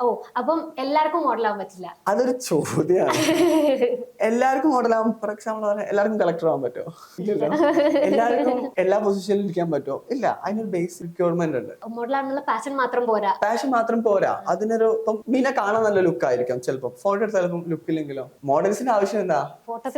ഓ, അപ്പം എല്ലാവർക്കും മോഡലാവാൻ പറ്റില്ല. അതൊരു ചോദ്യമാണ്. എല്ലാവർക്കും മോഡലാവും. ഫോർ എക്സാമ്പിൾ എല്ലാവർക്കും കളക്ടർ ആവാൻ പറ്റുമോ? ഇല്ലല്ലോ. എല്ലാവർക്കും എല്ലാ പൊസിഷനിലും ഇരിക്കാൻ പറ്റുമോ? ഇല്ല. അതിനൊരു ബേസിക് റിക്വയർമെന്റ് ഉണ്ട്. മോഡലാണെന്നുള്ള പാഷൻ മാത്രം പോരാ. പാഷൻ മാത്രം പോരാ. അതിനൊരു ഇപ്പം മീനെ കാണാൻ നല്ല ലുക്ക് ആയിരിക്കും. ചിലപ്പോൾ ഫോട്ടോ എടുത്താൽ ചിലപ്പം ലുക്കില്ലെങ്കിലോ. മോഡൽസിന്റെ ആവശ്യം എന്താ?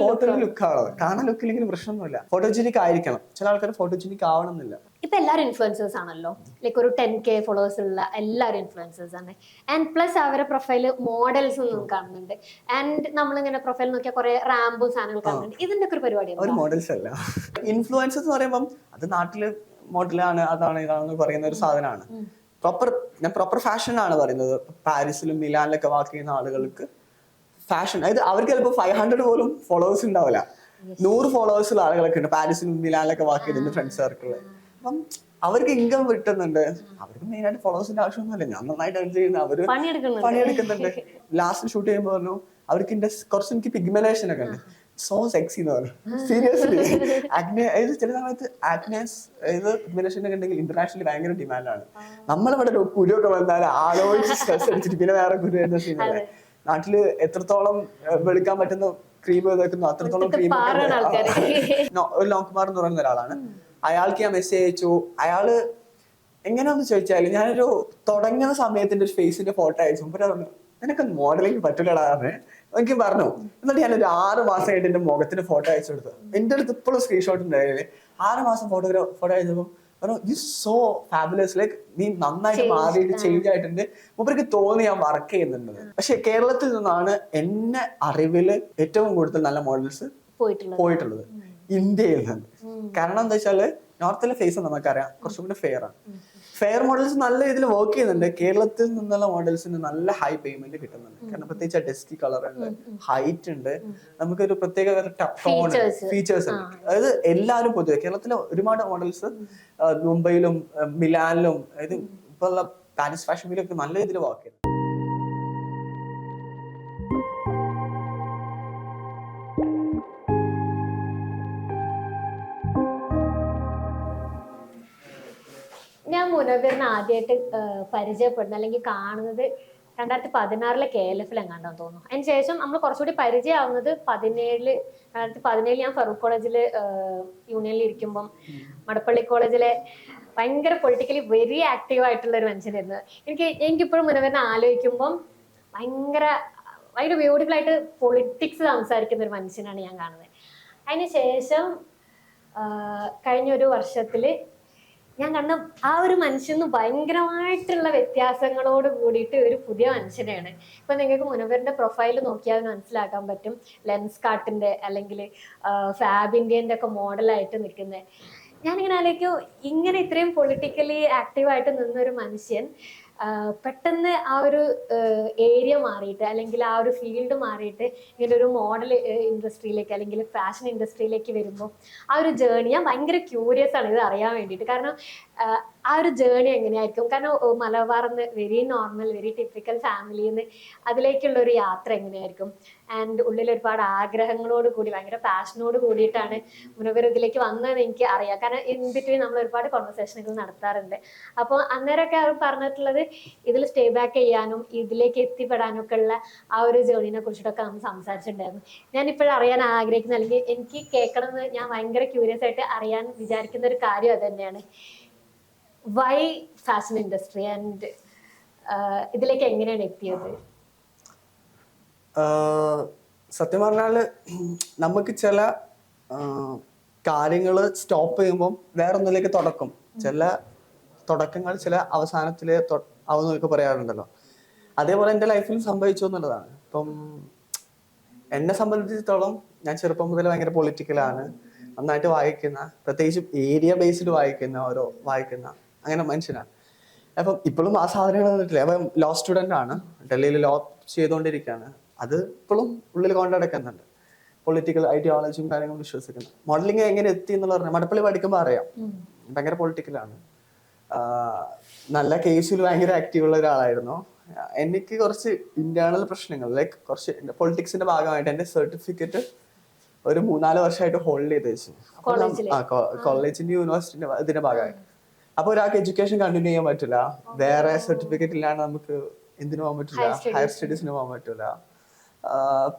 ഫോട്ടോയിൽ ലുക്കാണോ? കാണാൻ ലുക്കില്ലെങ്കിലും പ്രശ്നമൊന്നുമില്ല. ഫോട്ടോജനിക് ആയിരിക്കണം. ചില ആൾക്കാർ ഫോട്ടോജനിക് ആവണമെന്നില്ല. ഇപ്പൊ എല്ലാവരും ഇൻഫ്ലുവൻസേഴ്സ് ആണല്ലോ. ലൈക്ക് ഒരു 10K ഫോളോവേഴ്സ് ഉള്ള എല്ലാവരും ഇൻഫ്ലുവൻസേഴ്സ് ആണ്. ആൻഡ് പ്ലസ് അവരുടെ പ്രൊഫൈല് മോഡൽസ് ഒന്നും കാണുന്നുണ്ട്. ആൻഡ് നമ്മളിങ്ങനെ പ്രൊഫൈൽ നോക്കിയാൽ കുറെ റാമ്പും സാധനങ്ങൾ കാണുന്നുണ്ട്. ഇതിന്റെ ഒക്കെ ഒരു പരിപാടി ഒരു മോഡൽസ് അല്ല. ഇൻഫ്ലുവൻസേഴ്സ് എന്ന് പറയുമ്പോൾ അത് നാട്ടില് മോഡലാണ്, അതാണ് ഇതാണെന്ന് പറയുന്ന ഒരു സാധനമാണ്. പ്രോപ്പർ ഫാഷൻ ആണ് പറയുന്നത്. പാരീസിലും മിലാനിലൊക്കെ വർക്ക് ചെയ്യുന്ന ആളുകൾക്ക് ഫാഷൻ, അതായത് അവർക്ക് ചിലപ്പോൾ 500 പോലും ഫോളോവേഴ്സ് ഉണ്ടാവില്ല. 100 ഫോളോവേഴ്സ് ഉള്ള ആളുകളൊക്കെ ഉണ്ട് പാരീസിലും മിലാനിലൊക്കെ വർക്ക് ചെയ്തിട്ടുണ്ട് ഫ്രണ്ട്സ് സർക്കിളിൽ. അപ്പം അവർക്ക് ഇൻകം കിട്ടുന്നുണ്ട്. അവർക്ക് മെയിൻ ആയിട്ട് ഫോളോവേഴ്സിന്റെ ആവശ്യമൊന്നുമില്ല. ഞാൻ നന്നായിട്ട് ഏൺ ചെയ്യുന്ന അവര് പണിയെടുക്കുന്നുണ്ട്. ലാസ്റ്റ് ഷൂട്ട് ചെയ്യുമ്പോൾ പറഞ്ഞു അവർക്ക് കുറച്ച് എനിക്ക് പിഗ്മെന്റേഷൻ ഒക്കെ ഉണ്ട്. സോ സെക്സി എന്ന് പറഞ്ഞു. സീരിയസ്ലി ചില സമയത്ത് ആക്നേസ് പിഗ്മെന്റേഷൻ ഒക്കെ ഉണ്ടെങ്കിൽ ഇന്റർനാഷണലി ഭയങ്കര ഡിമാൻഡാണ്. നമ്മളിവിടെ ഒരു കുരുവൊക്കെ വന്നാൽ ആലോചിച്ച് സ്ട്രെസ് അടിച്ചിട്ട് പിന്നെ വേറെ കുരു വരുന്ന സീനല്ലേ. നാട്ടില് എത്രത്തോളം വെളുക്കാൻ പറ്റുന്ന ക്രീം വെക്കുന്നു അത്രത്തോളം ക്രീം. ഒരു ലോങ്കുമാർ എന്ന് പറയുന്ന ഒരാളാണ്. അയാൾക്ക് ഞാൻ മെസ്സേജ് അയച്ചു. അയാള് എങ്ങനെയാന്ന് ചോദിച്ചാല് ഞാനൊരു തുടങ്ങുന്ന സമയത്തിന്റെ ഒരു ഫേസിന്റെ ഫോട്ടോ അയച്ചു. പറഞ്ഞു നിനക്ക് മോഡലിംഗ് പറ്റില്ലടാന്ന് എനിക്ക് പറഞ്ഞു. എന്നിട്ട് ഞാനൊരു 6 മാസമായിട്ട് എന്റെ മുഖത്തിന്റെ ഫോട്ടോ അയച്ചു കൊടുത്തു. എന്റെ അടുത്ത് ഇപ്പോഴും സ്ക്രീൻഷോട്ട് ഉണ്ടായില്ലേ. 6 മാസം ഫോട്ടോ അയച്ചപ്പോ പറഞ്ഞു യു സോ ഫാബുലസ്, ലൈക്ക് നീ നന്നായിട്ട് മാറിയിട്ട് ചേഞ്ച് ആയിട്ടുണ്ട്. മൂപ്പർക്ക് തോന്നി ഞാൻ വർക്ക് ചെയ്യുന്നുണ്ട്. പക്ഷെ കേരളത്തിൽ നിന്നാണ് എന്നെ അറിവില് ഏറ്റവും കൂടുതൽ നല്ല മോഡൽസ് പോയിട്ടുള്ളത് ഇന്ത്യയിൽ നിന്ന്. കാരണം എന്താ വെച്ചാല് നോർത്തിലെ ഫേസ് നമുക്കറിയാം കുറച്ചും കൂടി ഫെയർ ആണ്. ഫെയർ മോഡൽസ് നല്ല ഇതിൽ വർക്ക് ചെയ്യുന്നുണ്ട്. കേരളത്തിൽ നിന്നുള്ള മോഡൽസിന് നല്ല ഹൈ പേയ്മെന്റ് കിട്ടുന്നുണ്ട്. കാരണം പ്രത്യേകിച്ച് ഡെസ്കി കളർ ഉണ്ട്, ഹൈറ്റ് ഉണ്ട്, നമുക്കൊരു പ്രത്യേക ടോൺ ഫീച്ചേഴ്സ് ഉണ്ട്. അതായത് എല്ലാവരും പൊതുവെ കേരളത്തിലെ ഒരുപാട് മോഡൽസ് മുംബൈയിലും മിലാനിലും അതായത് ഇപ്പൊ ഉള്ള പാരീസ് ഫാഷൻ വീലൊക്കെ നല്ല രീതിയിൽ വർക്ക് ചെയ്യുന്നു. ഞാൻ മുനവ്വറിനെ ആദ്യമായിട്ട് പരിചയപ്പെടുന്നത് അല്ലെങ്കിൽ കാണുന്നത് 2016 KLF എങ്ങാണ്ടെന്ന് തോന്നുന്നു. അതിന് ശേഷം നമ്മൾ കുറച്ചുകൂടി പരിചയമാവുന്നത് 2017 ഞാൻ ഫറൂഖ് കോളേജില് യൂണിയനിൽ ഇരിക്കുമ്പം മടപ്പള്ളി കോളേജിലെ ഭയങ്കര പൊളിറ്റിക്കലി വെരി ആക്റ്റീവ് ആയിട്ടുള്ള ഒരു മനുഷ്യനായിരുന്നു. എനിക്കിപ്പോഴും മുനവ്വറിനെ ആലോചിക്കുമ്പം ഭയങ്കര ബ്യൂട്ടിഫുൾ ആയിട്ട് പൊളിറ്റിക്സ് സംസാരിക്കുന്ന ഒരു മനുഷ്യനാണ് ഞാൻ കാണുന്നത്. അതിന് ശേഷം കഴിഞ്ഞൊരു വർഷത്തില് ഞാൻ കണ്ട ആ ഒരു മനുഷ്യന് ഭയങ്കരമായിട്ടുള്ള വ്യത്യാസങ്ങളോട് കൂടിയിട്ട് ഒരു പുതിയ മനുഷ്യനെയാണ്. ഇപ്പൊ നിങ്ങൾക്ക് മുനവ്വറിന്റെ പ്രൊഫൈൽ നോക്കിയാൽ മനസ്സിലാക്കാൻ പറ്റും. ലെൻസ് കാർട്ടിന്റെ അല്ലെങ്കിൽ ഫാബിന്റെന്റെ ഒക്കെ മോഡലായിട്ട് നിൽക്കുന്നത്. ഞാനിങ്ങനെ ആലോചിക്കും, ഇങ്ങനെ ഇത്രയും പൊളിറ്റിക്കലി ആക്റ്റീവായിട്ട് നിന്നൊരു മനുഷ്യൻ പെട്ടെന്ന് ആ ഒരു ഏരിയ മാറിയിട്ട് അല്ലെങ്കിൽ ആ ഒരു ഫീൽഡ് മാറിയിട്ട് ഇങ്ങനെ ഒരു മോഡൽ ഇൻഡസ്ട്രിയിലേക്ക് അല്ലെങ്കിൽ ഫാഷൻ ഇൻഡസ്ട്രിയിലേക്ക് വരുമ്പോൾ ആ ഒരു ജേണി ഞാൻ ഭയങ്കര ക്യൂരിയസ് ആണ് ഇത് അറിയാൻ വേണ്ടിയിട്ട്. കാരണം ആ ഒരു ജേണി എങ്ങനെയായിരിക്കും? കാരണം മലബാറിന്ന് വെരി നോർമൽ വെരി ടിപ്പിക്കൽ ഫാമിലിയിൽ നിന്ന് അതിലേക്കുള്ള ഒരു യാത്ര എങ്ങനെയായിരിക്കും? ആൻഡ് ഉള്ളിൽ ഒരുപാട് ആഗ്രഹങ്ങളോട് കൂടി ഭയങ്കര പാഷനോട് കൂടിയിട്ടാണ് മുനവ്വർ ഇതിലേക്ക് വന്നതെന്ന് എനിക്ക് അറിയാം. കാരണം ഇൻ ബിറ്റ്വീൻ നമ്മൾ ഒരുപാട് കോൺവെർസേഷനുകൾ നടത്താറുണ്ട്. അപ്പോൾ അന്നേരമൊക്കെ അവർ പറഞ്ഞിട്ടുള്ളത് ഇതിൽ സ്റ്റേ ബാക്ക് ചെയ്യാനും ഇതിലേക്ക് എത്തിപ്പെടാനും ഒക്കെ ഉള്ള ആ ഒരു ജേണിനെ കുറിച്ചിട്ടൊക്കെ നമ്മൾ സംസാരിച്ചിട്ടുണ്ടായിരുന്നു. ഞാനിപ്പോഴും അറിയാൻ ആഗ്രഹിക്കുന്ന അല്ലെങ്കിൽ എനിക്ക് കേൾക്കണം എന്ന് ഞാൻ ഭയങ്കര ക്യൂരിയസ് ആയിട്ട് അറിയാൻ വിചാരിക്കുന്ന ഒരു കാര്യം അത് തന്നെയാണ്. വൈ ഫാഷൻ ഇൻഡസ്ട്രി ആൻഡ് ഇതിലേക്ക് എങ്ങനെയാണ് എത്തിയത്? സത്യം പറഞ്ഞാല് നമുക്ക് ചില കാര്യങ്ങൾ സ്റ്റോപ്പ് ചെയ്യുമ്പോൾ വേറൊന്നിലേക്ക് തുടക്കും. ചില തുടക്കങ്ങൾ ചില അവസാനത്തിലെ ആവുന്നൊക്കെ പറയാറുണ്ടല്ലോ. അതേപോലെ എൻ്റെ ലൈഫിൽ സംഭവിച്ചു എന്നുള്ളതാണ്. ഇപ്പം എന്നെ സംബന്ധിച്ചിടത്തോളം ഞാൻ ചെറുപ്പം മുതൽ ഭയങ്കര പൊളിറ്റിക്കലാണ്, നന്നായിട്ട് വായിക്കുന്ന, പ്രത്യേകിച്ചും ഏരിയ ബേസ്ഡ് വായിക്കുന്ന അങ്ങനെ മനുഷ്യനാണ്. അപ്പം ഇപ്പോഴും ആ സാധനങ്ങൾ വന്നിട്ടില്ല. അപ്പം ലോ സ്റ്റുഡൻ്റ് ആണ്, ഡൽഹിയിൽ ലോ ചെയ്തുകൊണ്ടിരിക്കുകയാണ്. അത് ഇപ്പോഴും ഉള്ളിൽ കൊണ്ടടക്കുന്നുണ്ട്. പൊളിറ്റിക്കൽ ഐഡിയോളജിയും കാര്യങ്ങളും വിശ്വസിക്കുന്നു. മോഡലിംഗ് എങ്ങനെ എത്തി എന്നുള്ള പറഞ്ഞാൽ മടപ്പള്ളി പഠിക്കുമ്പോൾ അറിയാം. ഭയങ്കര പൊളിറ്റിക്കലാണ്. നല്ല കേസിൽ ഭയങ്കര ആക്റ്റീവ് ഉള്ള ഒരാളായിരുന്നു. എനിക്ക് കുറച്ച് ഇന്റേണൽ പ്രശ്നങ്ങൾ ലൈക്ക് കുറച്ച് പൊളിറ്റിക്സിന്റെ ഭാഗമായിട്ട് എൻ്റെ സർട്ടിഫിക്കറ്റ് ഒരു 3-4 വർഷമായിട്ട് ഹോൾഡ് ചെയ്ത് വെച്ചു. കോളേജിന്റെ യൂണിവേഴ്സിറ്റിന്റെ ഇതിന്റെ ഭാഗമായിട്ട്. അപ്പൊ ഒരാൾക്ക് എഡ്യൂക്കേഷൻ കണ്ടിന്യൂ ചെയ്യാൻ പറ്റില്ല. വേറെ സർട്ടിഫിക്കറ്റ് ഇല്ലാണ്ട് നമുക്ക് എന്തിനു പോകാൻ പറ്റില്ല, ഹയർ സ്റ്റഡീസിന് പോകാൻ പറ്റില്ല.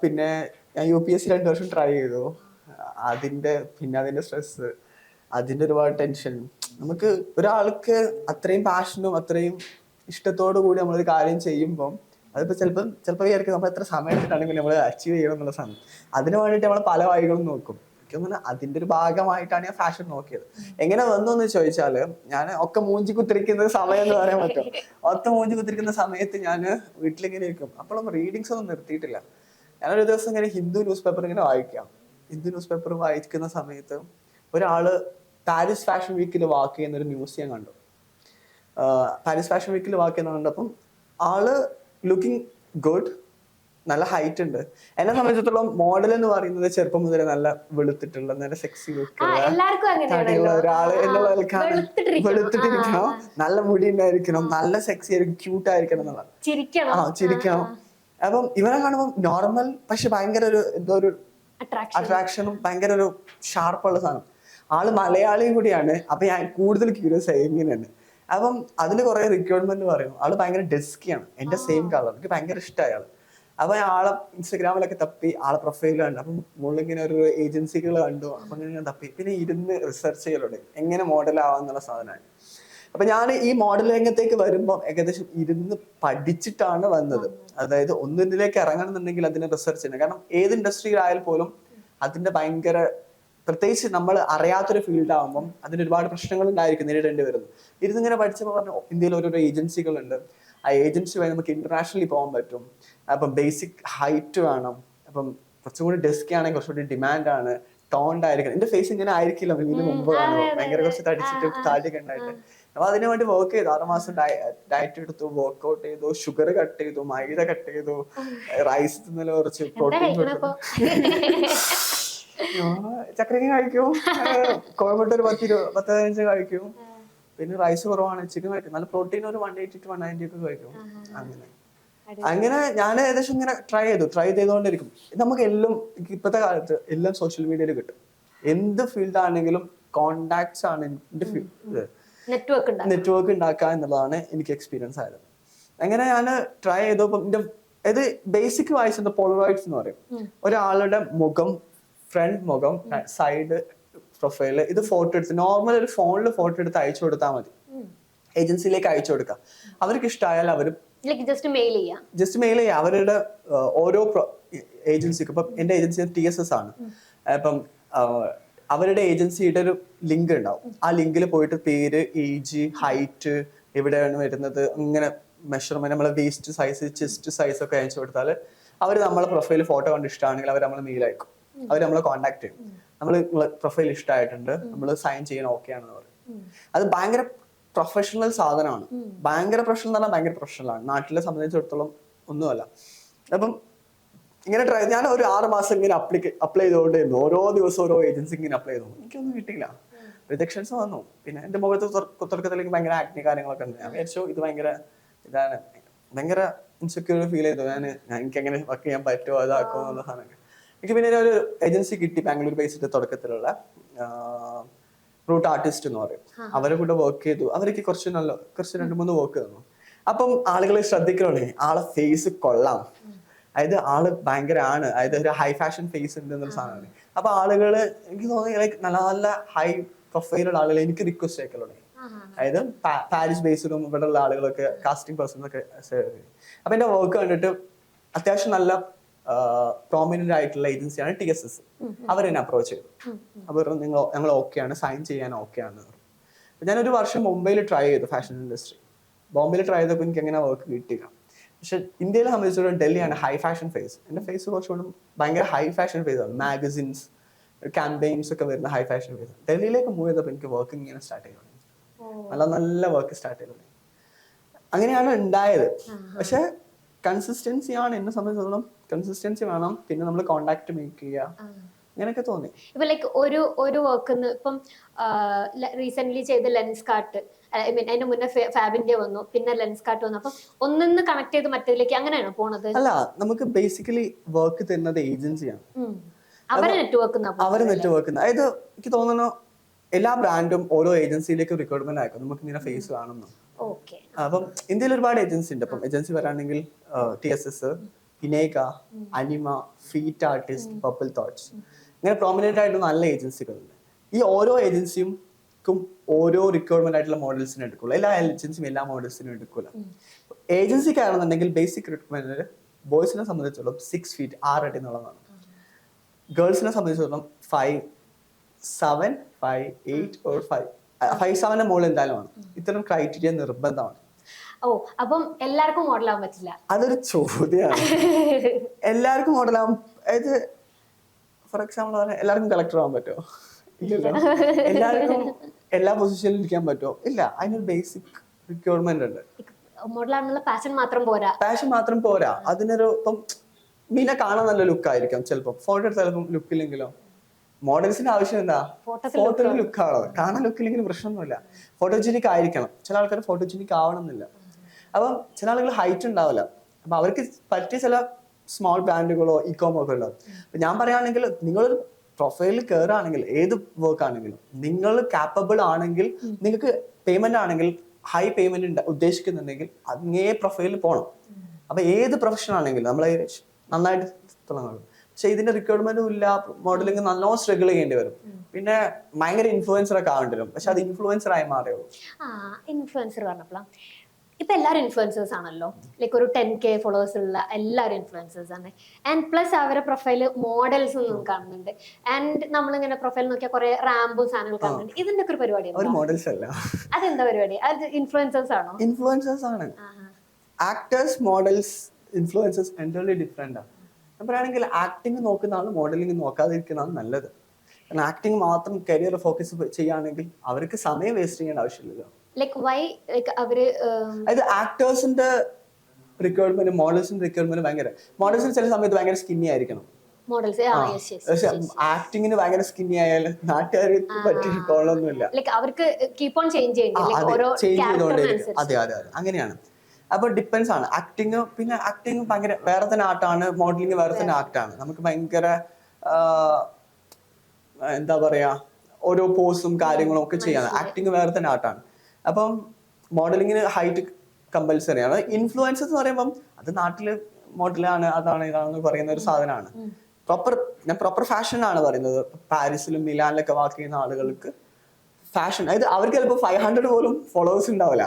പിന്നെ ഞാൻ UPSC 2 വർഷം ട്രൈ ചെയ്തു. അതിന്റെ സ്ട്രെസ്, അതിന്റെ ഒരുപാട് ടെൻഷൻ. നമുക്ക് ഒരാൾക്ക് അത്രയും പാഷനും അത്രയും ഇഷ്ടത്തോടു കൂടി നമ്മളൊരു കാര്യം ചെയ്യുമ്പോൾ അതിപ്പോ ചിലപ്പോൾ വിചാരിക്കും നമ്മൾ എത്ര സമയം എടുത്തിട്ടാണെങ്കിൽ നമ്മൾ അച്ചീവ് ചെയ്യണം എന്നുള്ള സമയം. അതിന് വേണ്ടിയിട്ട് നമ്മൾ പല വഴികളും നോക്കും. അതിന്റെ ഒരു ഭാഗമായിട്ടാണ് ഞാൻ ഫാഷൻ നോക്കിയത്. എങ്ങനെ വന്നു എന്ന് ചോദിച്ചാല്, ഞാൻ ഒക്കെ മൂഞ്ചി കുത്തിരിക്കുന്ന സമയം എന്ന് പറയാൻ പറ്റും. മൂഞ്ചി കുത്തിരിക്കുന്ന സമയത്ത് ഞാൻ വീട്ടിലിങ്ങനെ ഇരിക്കും. അപ്പോഴും റീഡിങ്സ് ഒന്നും നിർത്തിയിട്ടില്ല. ഞാനൊരു ദിവസം ഇങ്ങനെ ഹിന്ദു ന്യൂസ് പേപ്പർ ഇങ്ങനെ വായിക്കാം. ഹിന്ദു ന്യൂസ് പേപ്പർ വായിക്കുന്ന സമയത്ത് ഒരാള് പാരീസ് ഫാഷൻ വീക്കിൽ വാക്ക് ചെയ്യുന്ന ഒരു ന്യൂസ് ഞാൻ കണ്ടു. പാരീസ് ഫാഷൻ വീക്കിൽ വാക്ക് ചെയ്യുന്ന കണ്ടപ്പം ആള് ലുക്കിംഗ് ഗുഡ്, നല്ല ഹൈറ്റ് ഉണ്ട്. എന്നെ സംബന്ധിച്ചിടത്തോളം മോഡൽ എന്ന് പറയുന്നത് ചെറുപ്പം മുതലേ നല്ല വെളുത്തിട്ടുള്ള നല്ല സെക്സി ലുക്കുള്ള ഒരാള് എന്നുള്ള വെളുത്തിട്ടിരിക്കണം, നല്ല മുടി ഉണ്ടായിരിക്കണം, നല്ല സെക്സി ആയിരിക്കും, ക്യൂട്ട് ആയിരിക്കണം എന്നുള്ള, ചിരിക്കണം. അപ്പം ഇവനെ കാണുമ്പോൾ നോർമൽ പക്ഷെ ഭയങ്കര ഒരു എന്തോ ഒരു അട്രാക്ഷനും ഭയങ്കര ഒരു ഷാർപ്പുള്ള സാധനം. ആള് മലയാളിയും കൂടിയാണ്. അപ്പൊ ഞാൻ കൂടുതൽ ക്യൂരിയസ് ആയി ഇങ്ങനെയാണ്. അപ്പം അതില് കുറെ റിക്വയർമെന്റ് പറയും. ആള് ഭയങ്കര ഡെസ്കിയാണ്, എന്റെ സെയിം കളർ, എനിക്ക് ഭയങ്കര ഇഷ്ടമായ ആള്. അപ്പൊ ആളെ ഇൻസ്റ്റഗ്രാമിലൊക്കെ തപ്പി, ആളെ പ്രൊഫൈൽ കണ്ടു. അപ്പം മുകളിലിങ്ങനെ ഒരു ഏജൻസികൾ കണ്ടു. അപ്പൊ ഇങ്ങനെ തപ്പി പിന്നെ ഇരുന്ന് റിസർച്ച് ചെയ്യലുണ്ട് എങ്ങനെ മോഡൽ ആവാന്നുള്ള സാധനമാണ്. അപ്പൊ ഞാൻ ഈ മോഡൽ രംഗത്തേക്ക് വരുമ്പോൾ ഏകദേശം ഇരുന്ന് പഠിച്ചിട്ടാണ് വന്നത്. അതായത് ഒന്നിലേക്ക് ഇറങ്ങണമെന്നുണ്ടെങ്കിൽ അതിന് റിസർച്ച് ചെയ്യണം. കാരണം ഏത് ഇൻഡസ്ട്രിയിലായാൽ പോലും അതിന്റെ ഭയങ്കര, പ്രത്യേകിച്ച് നമ്മൾ അറിയാത്തൊരു ഫീൽഡ് ആകുമ്പോൾ അതിന് ഒരുപാട് പ്രശ്നങ്ങൾ ഉണ്ടായിരിക്കും, നേരിടേണ്ടി വരുന്നു. ഇരുന്നിങ്ങനെ പഠിച്ചപ്പോൾ പറഞ്ഞു ഇന്ത്യയിൽ ഓരോരോ ഏജൻസികളുണ്ട്. ആ ഏജൻസി വഴി നമുക്ക് ഇന്റർനാഷണലി പോകാൻ പറ്റും. അപ്പം ബേസിക് ഹൈറ്റ് വേണം. അപ്പം കുറച്ചും കൂടി ഡെസ്ക് ആണെങ്കിൽ കുറച്ചുകൂടി ഡിമാൻഡ് ആണ്. ടോൺഡ് ആയിരിക്കണം. എന്റെ ഫേസ് ഇങ്ങനെ ആയിരിക്കില്ല ഇതിന് മുമ്പ് കാണുമ്പോൾ, ഭയങ്കര കുറച്ച് തടിച്ചിട്ട് താടിയൊക്കെ ഉണ്ടായിട്ട്. അപ്പൊ അതിനു വേണ്ടി വർക്ക് ചെയ്തു. 6 മാസം ഡയറ്റ് എടുത്തു, വർക്ക്ഔട്ട് ചെയ്തു, ഷുഗർ കട്ട് ചെയ്തു, മൈദ കട്ട് ചെയ്തു, റൈസ് തിന്നല് കുറച്ച്, പ്രോട്ടീൻ ചക്രങ്ങ കഴിക്കും, കോയമ്പത്തൂർ 10-15 കഴിക്കും. പിന്നെ റൈസ് കുറവാണ്, ചിക്കൻ കഴിക്കും. നല്ല പ്രോട്ടീൻ ഒരു 180 to 190 ഒക്കെ കഴിക്കും. അങ്ങനെ ഞാൻ ഏകദേശം ഇങ്ങനെ ട്രൈ ചെയ്തുകൊണ്ടിരിക്കും. നമുക്ക് എല്ലാം ഇപ്പോഴത്തെ കാലത്ത് എല്ലാം സോഷ്യൽ മീഡിയയിൽ കിട്ടും. എന്ത് ഫീൽഡ് ആണെങ്കിലും കോണ്ടാക്ട്സ് ആണ് എന്റെ ഫീൽഡ്. നെറ്റ്വർക്ക് ഉണ്ടാക്കുക എന്നുള്ളതാണ് എനിക്ക് എക്സ്പീരിയൻസ് ആയത്. അങ്ങനെ ഞാൻ ട്രൈ ചെയ്തപ്പോൾ ഇത് ബേസിക് വായിച്ചത് പോളറോയിഡ്സ് എന്ന് പറയും. ഒരാളുടെ മുഖം, ഫ്രണ്ട് മുഖം, സൈഡ് പ്രൊഫൈല്, ഇത് ഫോട്ടോ എടുത്ത് നോർമൽ ഒരു ഫോണിൽ ഫോട്ടോ എടുത്ത് അയച്ചു കൊടുത്താൽ മതി. ഏജൻസിയിലേക്ക് അയച്ചു കൊടുക്കാം. അവർക്ക് ഇഷ്ടമായാൽ അവർ ജസ്റ്റ് മെയിൽ ചെയ്യാം. അവരുടെ ഓരോ ഏജൻസിക്ക്, ഇപ്പം എന്റെ ഏജൻസി TSS ആണ്. അപ്പം അവരുടെ ഏജൻസിയുടെ ഒരു ലിങ്ക് ഉണ്ടാവും. ആ ലിങ്കിൽ പോയിട്ട് പേര്, ഏജ്, ഹൈറ്റ്, എവിടെയാണ് വരുന്നത്, അങ്ങനെ മെഷർമെന്റ്, നമ്മളെ വേസ്റ്റ് സൈസ്, ചെസ്റ്റ് സൈസ് ഒക്കെ അയച്ചു കൊടുത്താൽ അവർ നമ്മളെ പ്രൊഫൈൽ ഫോട്ടോ കണ്ട് ഇഷ്ടമാണെങ്കിൽ അവർ നമ്മളെ മെയിൽ അയക്കും. അവർ നമ്മളെ കോൺടാക്ട് ചെയ്യും. നമ്മൾ പ്രൊഫൈൽ ഇഷ്ടമായിട്ടുണ്ട്, നമ്മൾ സൈൻ ചെയ്യാൻ ഓക്കെ ആണെന്ന് പറയും. അത് ഭയങ്കര പ്രൊഫഷണൽ സാധനമാണ്. ഭയങ്കര പ്രൊഫഷണൽ എന്ന് പറഞ്ഞാൽ ഭയങ്കര പ്രൊഫഷണലാണ്. നാട്ടിലെ സംബന്ധിച്ചിടത്തോളം ഒന്നുമല്ല. അപ്പം ഇങ്ങനെ ട്രൈ, ഞാൻ ഒരു 6 മാസം ഇങ്ങനെ അപ്ലൈ ചെയ്തുകൊണ്ടിരുന്നു. ഓരോ ദിവസം ഓരോ ഏജൻസി ഇങ്ങനെ അപ്ലൈ ചെയ്തു. എനിക്കൊന്നും കിട്ടിയില്ല. റിജക്ഷൻസ് വന്നു. പിന്നെ എന്റെ മുഖത്ത് തുടക്കത്തിലേക്ക് ഭയങ്കര ആക്നി കാര്യങ്ങളൊക്കെ ഉണ്ട്. ഞാൻ വിചാരിച്ചു ഇത് ഇതാണ് ഭയങ്കര ഇൻസെക്യൂർ ഫീൽ ചെയ്തു. എനിക്ക് എങ്ങനെ വർക്ക് ചെയ്യാൻ പറ്റുമോ, അതാക്കുമോ എന്നുള്ള സാധനമൊക്കെ. എനിക്ക് പിന്നെ ഒരു ഏജൻസി കിട്ടി, ബാംഗ്ലൂർ ബേസ്ഡ്, തുടക്കത്തിലുള്ള റൂട്ട് ആർട്ടിസ്റ്റ് എന്ന് പറയും. അവരെ കൂടെ വർക്ക് ചെയ്തു. അവർക്ക് കുറച്ച് 2-3 വർക്ക് തന്നു. അപ്പം ആളുകളെ ശ്രദ്ധിക്കണേ, ആളെ ഫേസ് കൊള്ളാം, അതായത് ആള് ഭയങ്കര ആണ്, അതായത് ഒരു ഹൈ ഫാഷൻ ഫേസ് ഉണ്ട് എന്നൊരു സാധനമാണ്. അപ്പൊ ആളുകള് എനിക്ക് തോന്നി ലൈക്ക് നല്ല നല്ല ഹൈ പ്രൊഫൈലുള്ള ആളുകൾ എനിക്ക് റിക്വസ്റ്റ് അയക്കലുണ്ട്. അതായത് പാരീസ് ബേസ്ഡും ഇവിടെ ഉള്ള ആളുകളൊക്കെ കാസ്റ്റിംഗ് പേഴ്സൺ ഒക്കെ. അപ്പൊ എന്റെ വർക്ക് കണ്ടിട്ട് അത്യാവശ്യം നല്ല പ്രോമിനന്റ് ആയിട്ടുള്ള ഏജൻസിയാണ് TSS. അവരെന്നെ അപ്രോച്ച് ചെയ്തു. അവർ ഞങ്ങൾ ഓക്കെയാണ്, സൈൻ ചെയ്യാൻ ഓക്കെയാണ്. ഞാനൊരു വർഷം മുംബൈയിൽ ട്രൈ ചെയ്തു ഫാഷൻ ഇൻഡസ്ട്രി. ബോംബെയിൽ ട്രൈ ചെയ്തപ്പോൾ എനിക്ക് എങ്ങനെ വർക്ക് കിട്ടിയില്ല. പക്ഷെ ഇന്ത്യയിലെ സംബന്ധിച്ചിടത്തോളം ഡൽഹിയാണ് ഹൈ ഫാഷൻ ഫേസ്. എന്റെ ഫേസ് കുറച്ചുകൂടി ഭയങ്കര ഹൈ ഫാഷൻ ഫേസ് ആണ്. മാഗസിൻസ്, ക്യാമ്പയിൻസ് ഒക്കെ വരുന്ന ഹൈ ഫാഷൻ ഫേസ്. ഡൽഹിയിലേക്ക് മൂവ് ചെയ്തപ്പോൾ എനിക്ക് വർക്ക് ഇങ്ങനെ സ്റ്റാർട്ട് ചെയ്തു. നല്ല നല്ല വർക്ക് സ്റ്റാർട്ട് ചെയ്തു. അങ്ങനെയാണ് ഉണ്ടായത്. പക്ഷെ കൺസിസ്റ്റൻസി ആണ് എന്നെ സംബന്ധിച്ചിടത്തോളം. കൺസിസ്റ്റൻസി വേണം. പിന്നെ നമ്മൾ കോണ്ടാക്ട് മേക്ക് ചെയ്യുക. അങ്ങനെയൊക്കെ തോന്നി. ഇപ്പൊ ലൈക്ക് ഒരു വർക്ക് ഇപ്പം റീസെന്റ് ചെയ്ത ലെൻസ് കാർട്ട്, അതിന്റെ മുന്നേ ഫാബിന്റെ വന്നു, പിന്നെ ലെൻസ് കാർട്ട് വന്നു. അപ്പൊ ഒന്നിന്ന് കണക്ട് ചെയ്ത് മറ്റേതിലേക്ക് അങ്ങനെയാണോ പോണത്? അല്ല, നമുക്ക് ബേസിക്കലി വർക്ക് തരുന്നത് ഏജൻസിയാണ്. അവര് നെറ്റ്വർക്ക്. അതായത് എനിക്ക് തോന്നുന്നു എല്ലാ ബ്രാൻഡും ഓരോ ഏജൻസിയിലേക്ക് റിക്രൂട്ട്മെന്റ് അയക്കും. നമുക്ക് ഇങ്ങനെ ഫേസ് കാണുന്നു. ഓക്കെ. അപ്പം ഇന്ത്യയിൽ ഒരുപാട് ഏജൻസി ഉണ്ട്. അപ്പം ഏജൻസി പറയുകയാണെങ്കിൽ TSS, ഇനേക, അനിമ, ഫീറ്റ് ആർട്ടിസ്റ്റ്, പർപ്പിൾ തോട്ട്സ്, ഇങ്ങനെ പ്രോമിനന്റ് ആയിട്ട് നല്ല ഏജൻസികളുണ്ട്. ഈ ഓരോ ഏജൻസിക്കും ഓരോ റിക്വയർമെന്റ് ആയിട്ടുള്ള മോഡൽസിനെ എടുക്കുള്ളൂ. എല്ലാ ഏജൻസിയും എല്ലാ മോഡൽസിനും എടുക്കൂല. ഏജൻസിക്കാണെന്നുണ്ടെങ്കിൽ ബേസിക് റിക്വയർമെന്റ് ബോയ്സിനെ സംബന്ധിച്ചിടത്തോളം 6 feet 6 അടി എന്നുള്ളതാണ്. ഗേൾസിനെ സംബന്ധിച്ചിടത്തോളം 5'7", 5'8" or 5'7" മുകളിൽ എന്തായാലും ആണ്. ഇത്തരം ക്രൈറ്റീരിയ നിർബന്ധമാണ്. ഓ, അപ്പം എല്ലാവർക്കും മോഡലാവാൻ പറ്റില്ല? അതൊരു ചോദ്യമാണ്. എല്ലാവർക്കും മോഡലാവും. അതായത് ഫോർ എക്സാമ്പിൾ പറഞ്ഞാൽ എല്ലാവർക്കും കളക്ടർ ആവാൻ പറ്റുമോ? ഇല്ലല്ലോ. എല്ലാവർക്കും എല്ലാ പൊസിഷനിലും ഇരിക്കാൻ പറ്റുമോ? ഇല്ല. അതിനൊരു ബേസിക് റിക്വയർമെന്റ് ഉണ്ട്. മോഡലാണെന്നുള്ള പാഷൻ മാത്രം പോരാ. പാഷൻ മാത്രം പോരാ. അതിനൊരു ഇപ്പം മീനെ കാണാൻ നല്ല ലുക്ക് ആയിരിക്കാം ചിലപ്പോൾ, ഫോട്ടോ എടുത്താൽ ചിലപ്പം ലുക്കില്ലെങ്കിലോ. മോഡൽസിന്റെ ആവശ്യം എന്താ? ഫോട്ടോ ലുക്കാണോ? കാണാൻ ലുക്കില്ലെങ്കിലും പ്രശ്നമൊന്നുമില്ല. ഫോട്ടോജനിക് ആയിരിക്കണം. ചില ആൾക്കാർ ഫോട്ടോജനിക് ആവണം എന്നില്ല. അപ്പം ചില ആളുകൾ ഹൈറ്റ് ഉണ്ടാവില്ല. അപ്പൊ അവർക്ക് പറ്റിയ ചില സ്മോൾ ബ്രാൻഡുകളോ ഇക്കോമൊക്കെ ഉണ്ടാവും. അപ്പൊ ഞാൻ പറയുകയാണെങ്കിൽ നിങ്ങളൊരു പ്രൊഫൈലിൽ കയറുകയാണെങ്കിൽ ഏത് വർക്ക് ആണെങ്കിലും നിങ്ങൾ കാപ്പബിൾ ആണെങ്കിൽ, നിങ്ങൾക്ക് പേയ്മെന്റ് ആണെങ്കിൽ ഹൈ പേയ്മെന്റ് ഉദ്ദേശിക്കുന്നുണ്ടെങ്കിൽ അങ്ങേ പ്രൊഫൈലിൽ പോകണം. അപ്പൊ ഏത് പ്രൊഫഷൻ ആണെങ്കിലും നമ്മളെ നന്നായിട്ട് തുടങ്ങും. പക്ഷെ ഇതിന്റെ റിക്വയർമെന്റും ഇല്ല. മോഡലിംഗ് നല്ലോണം സ്ട്രഗിൾ ചെയ്യേണ്ടി വരും. പിന്നെ ഭയങ്കര ഇൻഫ്ലുവൻസർ ഒക്കെ ആവേണ്ടി വരും. പക്ഷെ അത് ഇൻഫ്ലുവൻസർ ആയി മാറിയുള്ളൂ. ഇൻഫ്ലുവൻസർ പറഞ്ഞപ്പോഴാ, ഇപ്പൊ എല്ലാവരും ഇൻഫ്ലുവൻസേഴ്സ് ആണല്ലോ. ലൈക്ക് ഒരു 10K ഫോളോവേഴ്സ് ഉള്ള എല്ലാവരും ഇൻഫ്ലുവൻസേഴ്സ് ആണ്. ആൻഡ് പ്ലസ് അവരുടെ പ്രൊഫൈല് മോഡൽസ് കാണുന്നുണ്ട്. ആൻഡ് നമ്മളിങ്ങനെ പ്രൊഫൈൽ നോക്കിയാൽ കുറെ റാമ്പും സാധനങ്ങൾ കാണുന്നുണ്ട്. ഇതിന്റെ ഒക്കെ ഒരു പരിപാടി മോഡൽസ് അല്ല. അതെന്താ പരിപാടി? അത് ഇൻഫ്ലുവൻസേഴ്സ് ആണോ? ഇൻഫ്ലുവൻസേഴ്സ് ആണ്. Actors, models, influencers entirely different ആണ്. ഞാൻ പറയുകയാണെങ്കിൽ ആക്ടിങ് നോക്കുന്ന ആൾ മോഡലിംഗ് നോക്കാതിരിക്കുന്നതാണ് നല്ലത്. കാരണം ആക്ടിങ് മാത്രം കരിയർ ഫോക്കസ് ചെയ്യുകയാണെങ്കിൽ അവർക്ക് സമയം വേസ്റ്റ് ചെയ്യേണ്ട ആവശ്യമില്ല. അതായത് ആക്ടേഴ്സിന്റെ റിക്വയർമെന്റ് മോഡൽസിന്റെ റിക്വയർമെന്റ് ഭയങ്കര, മോഡൽസിന് ചില സമയത്ത് ഭയങ്കര സ്കിന്നി ആയിരിക്കണം. പക്ഷെ ആക്ടിങ്ങിന് ഭയങ്കര സ്കിന്നി ആയാൽ നാട്ടുകാർക്ക് പറ്റിക്കൊള്ളൊന്നുമില്ല. ചേഞ്ച് ചെയ്തോണ്ടിരിക്കും. അതെ അതെ അതെ, അങ്ങനെയാണ്. അപ്പൊ ഡിപ്പെൻസ് ആണ്. ആക്ടിങ്, പിന്നെ ആക്ടിങ് ഭയങ്കര വേറെ തന്നെ ആർട്ടാണ്, മോഡലിംഗ് വേറെ തന്നെ ആർട്ടാണ്. നമുക്ക് ഭയങ്കര എന്താ പറയാ, ഓരോ പോസും കാര്യങ്ങളും ഒക്കെ ചെയ്യാൻ. ആക്ടിങ് വേറെ തന്നെ ആർട്ടാണ്. അപ്പം മോഡലിങ്ങിന് ഹൈറ്റ് കമ്പൽസറി ആണ്. ഇൻഫ്ലുവൻസസ് എന്ന് പറയുമ്പം അത് നാട്ടില് മോഡലാണ്, അതാണ് ഇതാണെന്ന് പറയുന്ന ഒരു സാധനമാണ്. ഞാൻ പ്രോപ്പർ ഫാഷൻ ആണ് പറയുന്നത്. പാരീസിലും മിലാനിലൊക്കെ വർക്ക് ചെയ്യുന്ന ആളുകൾക്ക് ഫാഷൻ, അതായത് അവർക്ക് ചിലപ്പോൾ 500 പോലും ഫോളോവേഴ്സ് ഉണ്ടാവില്ല.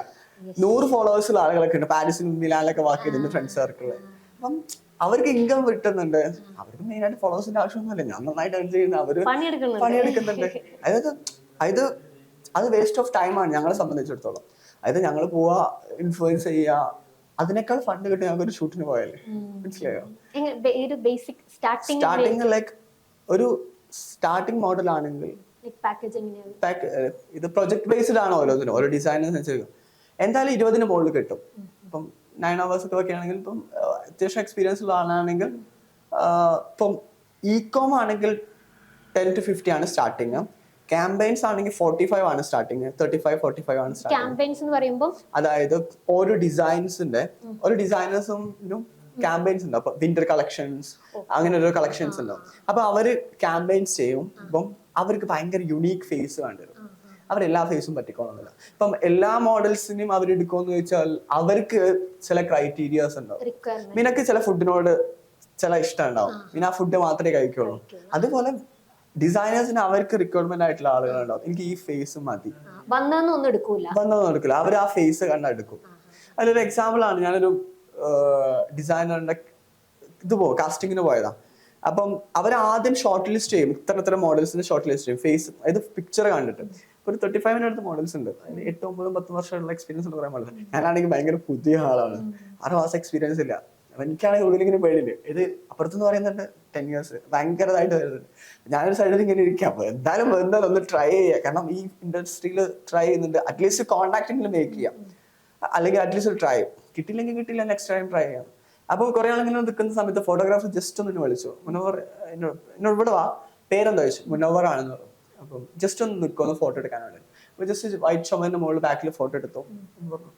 100 ഫോളോവേഴ്സുള്ള ആളുകളൊക്കെ ഉണ്ട് പാരീസിലും മിലാനിലൊക്കെ വർക്ക് ചെയ്തിട്ടുണ്ട്, ഫ്രണ്ട് സർക്കിള്. അപ്പം അവർക്ക് ഇൻകം കിട്ടുന്നുണ്ട്. അവർക്ക് മെയിൻ ആയിട്ട് ഫോളോവേഴ്സിന്റെ ആവശ്യമൊന്നുമില്ല. ഞാൻ നന്നായിട്ട് earn ചെയ്യുന്ന അവര് പണിയെടുക്കുന്നുണ്ട്. അതായത് അത് വേസ്റ്റ് ഓഫ് ടൈം ആണ് ഞങ്ങളെ സംബന്ധിച്ചിടത്തോളം. അതായത് ഞങ്ങൾ പോവാ, ഇൻഫ്ലുവൻസ് ചെയ്യുക, അതിനേക്കാൾ ഫണ്ട് കിട്ടി ഞങ്ങൾക്ക് ഒരു ഷൂട്ടിന് പോയാലേ. മനസ്സിലായോ? സ്റ്റാർട്ടിങ് ലൈക്ക് ഒരു സ്റ്റാർട്ടിങ് മോഡൽ ആണെങ്കിൽ ഇത് പ്രൊജക്ട് ബേസ്ഡ് ആണ്. ഓരോ ഡിസൈനേഴ്സ് എന്തായാലും 20 മുകളിൽ കിട്ടും. ഇപ്പം 9 hours ഒക്കെ ആണെങ്കിൽ, ഇപ്പം അത്യാവശ്യം എക്സ്പീരിയൻസ് ഉള്ള ആളാണെങ്കിൽ, ഇപ്പം ഇകോം ആണെങ്കിൽ 10 to 50 ആണ് സ്റ്റാർട്ടിങ്. ക്യാമ്പയിൻസ് ആണെങ്കിൽ 45 ആണ് സ്റ്റാർട്ടിങ്, 35-45 ആണ് സ്റ്റാർട്ടിങ്. അതായത് ഓരോ ഡിസൈനേഴ്സും ക്യാമ്പയിൻസ് ഉണ്ട്. അപ്പൊ വിന്റർ കളക്ഷൻസ്, അങ്ങനെ ഓരോ കളക്ഷൻസ് ഉണ്ടാവും. അപ്പൊ അവര് ക്യാമ്പയിൻസ് ചെയ്യും. അപ്പം അവർക്ക് ഭയങ്കര യുണീക്ക് ഫേസ് വേണ്ടിവരും. അവരെല്ലാ ഫേസും പറ്റിക്കോണമെന്നില്ല. ഇപ്പം എല്ലാ മോഡൽസിനും അവരെടുക്കുമെന്ന് ചോദിച്ചാൽ അവർക്ക് ചില ക്രൈറ്റീരിയാസ് ഉണ്ടാവും. നിനക്ക് ചില ഫുഡിനോട് ചില ഇഷ്ടം ഉണ്ടാവും, പിന്നെ ആ ഫുഡ് മാത്രമേ കഴിക്കുള്ളൂ. അതുപോലെ ഡിസൈനേഴ്സിന് അവർക്ക് റിക്വയർമെന്റ് ആയിട്ടുള്ള ആളുകളുണ്ടാവും. എനിക്ക് ഈ ഫേസ് മതി, വന്നതൊന്നും എടുക്കില്ല. അവർ ആ ഫേസ് കണ്ടെടുക്കും. അതിലൊരു എക്സാമ്പിൾ ആണ്, ഞാനൊരു ഡിസൈനറിന്റെ കാസ്റ്റിങ്ങിന് പോയതാ. അപ്പം അവർ ആദ്യം ഷോർട്ട് ലിസ്റ്റ് ചെയ്യും, ഇത്ര മോഡൽസിന് ഷോർട്ട് ലിസ്റ്റ് ചെയ്യും ഫേസ്, അതായത് പിക്ചർ കണ്ടിട്ട്. ഒരു 35 അടുത്ത് മോഡൽസ് ഉണ്ട്. അതിന് 8, 9, 10 വർഷമുള്ള എക്സ്പീരിയൻസ് ഉള്ള മോഡൽ. ഞാനാണെങ്കിൽ ഭയങ്കര പുതിയ ആളാണ്, 6 മാസം എക്സ്പീരിയൻസ് ഇല്ല. അപ്പൊ എനിക്കാണെങ്കിൽ ഉള്ളിലിങ്ങനെ പേടിയില്ല. ഇത് അപ്പുറത്തുനിന്ന് പറയുന്നുണ്ട് 10 years ഭയങ്കരമായിട്ട് വരുന്നുണ്ട്. ഞാനൊരു സൈഡിൽ ഇങ്ങനെ ഇരിക്കാം. അപ്പൊ എന്തായാലും ഒന്ന് ട്രൈ ചെയ്യാം. കാരണം ഈ ഇൻഡസ്ട്രിയിൽ ട്രൈ ചെയ്യുന്നുണ്ട്, അറ്റ്ലീസ്റ്റ് കോൺടാക്ടെങ്കിലും മേക്ക് ചെയ്യാം, അല്ലെങ്കിൽ അറ്റ്ലീസ്റ്റ് ട്രൈ. കിട്ടിയില്ലെങ്കിൽ കിട്ടില്ല, നെക്സ്റ്റ് ടൈം ട്രൈ ചെയ്യാം. അപ്പൊ കുറെ ആളിങ്ങനെ നിൽക്കുന്ന സമയത്ത് ഫോട്ടോഗ്രാഫർ ജസ്റ്റ് ഒന്ന് വിളിച്ചു, മുനവർ എന്നോട് ഇവിടെ വാ, പേരെന്താ ചോദിച്ചു. മുനവർ ആണെന്ന് പറഞ്ഞു. അപ്പം ജസ്റ്റ് ഒന്ന് നിൽക്കും, ഒന്ന് ഫോട്ടോ എടുക്കാനാണ്. അപ്പൊ ജസ്റ്റ് വൈറ്റ് ചുമന്റെ മുകളിൽ ബാക്കിൽ ഫോട്ടോ എടുത്തു. പറഞ്ഞു,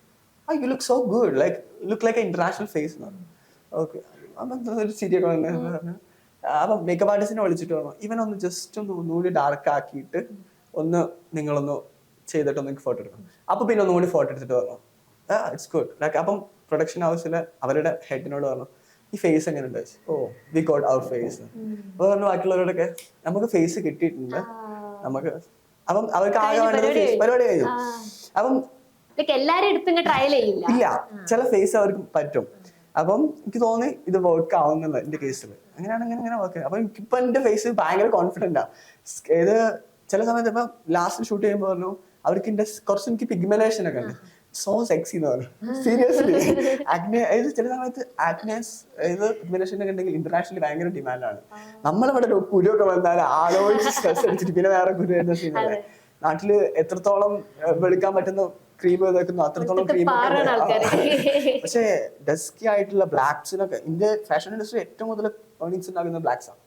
you look so good, like look like a international face എന്ന് പറഞ്ഞു. ഓക്കെ, ഒരു ശരിയൊക്കെ പറഞ്ഞു. അപ്പൊ മേക്കപ്പ് ആർട്ടിസ്റ്റിനെ വിളിച്ചിട്ട് പറഞ്ഞു, ഇവനൊന്ന് ജസ്റ്റ് ഒന്നുകൂടി ഡാർക്ക് ആക്കിയിട്ട് നിങ്ങളൊന്ന് ചെയ്തിട്ട് ഒന്ന് ഫോട്ടോ എടുക്കണം. അപ്പൊ പിന്നെ ഒന്നുകൂടി ഫോട്ടോ എടുത്തിട്ട് പറഞ്ഞു, ഇറ്റ്സ് ഗുഡ് ലൈക്ക് അപ്പം പ്രൊഡക്ഷൻ ഹൗസിൽ അവരുടെ ഹെഡിനോട് പറഞ്ഞു ഈ ഫേസ് എങ്ങനെ ഉണ്ട്, ഓ വി ഗോട്ട് അവർ ഫേസ്. അപ്പൊ പറഞ്ഞു ബാക്കിയുള്ളവരോടൊക്കെ നമുക്ക് ഫേസ് കിട്ടിയിട്ടുണ്ട് നമുക്ക്. അപ്പം അവർക്ക് ആകെ വേണ്ടത് ഫേസ് പരിപാടി കഴിഞ്ഞു. അപ്പം എല്ലാരും എടുത്ത് ട്രയൽ ചെയ്യില്ല, ഇല്ല ചില ഫേസ് അവർക്ക് പറ്റും. അപ്പം എനിക്ക് തോന്നി ഇത് വർക്ക് ആവുന്നില്ല എന്റെ കേസിൽ. അങ്ങനെയാണ് അങ്ങനെ വർക്ക്. അപ്പൊ എനിക്കിപ്പോ എന്റെ ഫേസ് ഭയങ്കര കോൺഫിഡന്റ് ആ. ഏത് ചില സമയത്ത് ഇപ്പൊ ലാസ്റ്റ് ഷൂട്ട് ചെയ്യുമ്പോൾ പറഞ്ഞു അവർക്ക് എന്റെ കുറച്ച് എനിക്ക് പിഗ്മെന്റേഷൻ ഒക്കെ ഉണ്ട്, സോ സെക്സി എന്ന് പറഞ്ഞു. സീരിയസ്ലി ആക്നെ ചില സമയത്ത് ആക്നെസ് പിഗ്മെന്റേഷൻ ഒക്കെ ഉണ്ടെങ്കിൽ ഇന്റർനാഷണലി ഭയങ്കര ഡിമാൻഡാണ്. നമ്മളിവിടെ കുരുവൊക്കെ വന്നാൽ ആലോചിച്ച് സ്ട്രെസ് അടിച്ചിട്ട് പിന്നെ വേറെ കുരു വരുന്ന സീനല്ലേ. നാട്ടില് എത്രത്തോളം വെളുക്കാൻ പറ്റുന്ന ക്രീം വെക്കുന്നു അത്രത്തോളം ക്രീം. പക്ഷേ ഡസ്കി ആയിട്ടുള്ള ബ്ലാക്സിനൊക്കെ ഇന്ത്യ ഫാഷൻ ഇൻഡസ്ട്രി ഏറ്റവും കൂടുതൽ ഏർണിങ്സ് ഉണ്ടാക്കുന്ന ബ്ലാക്സ് ആണ്.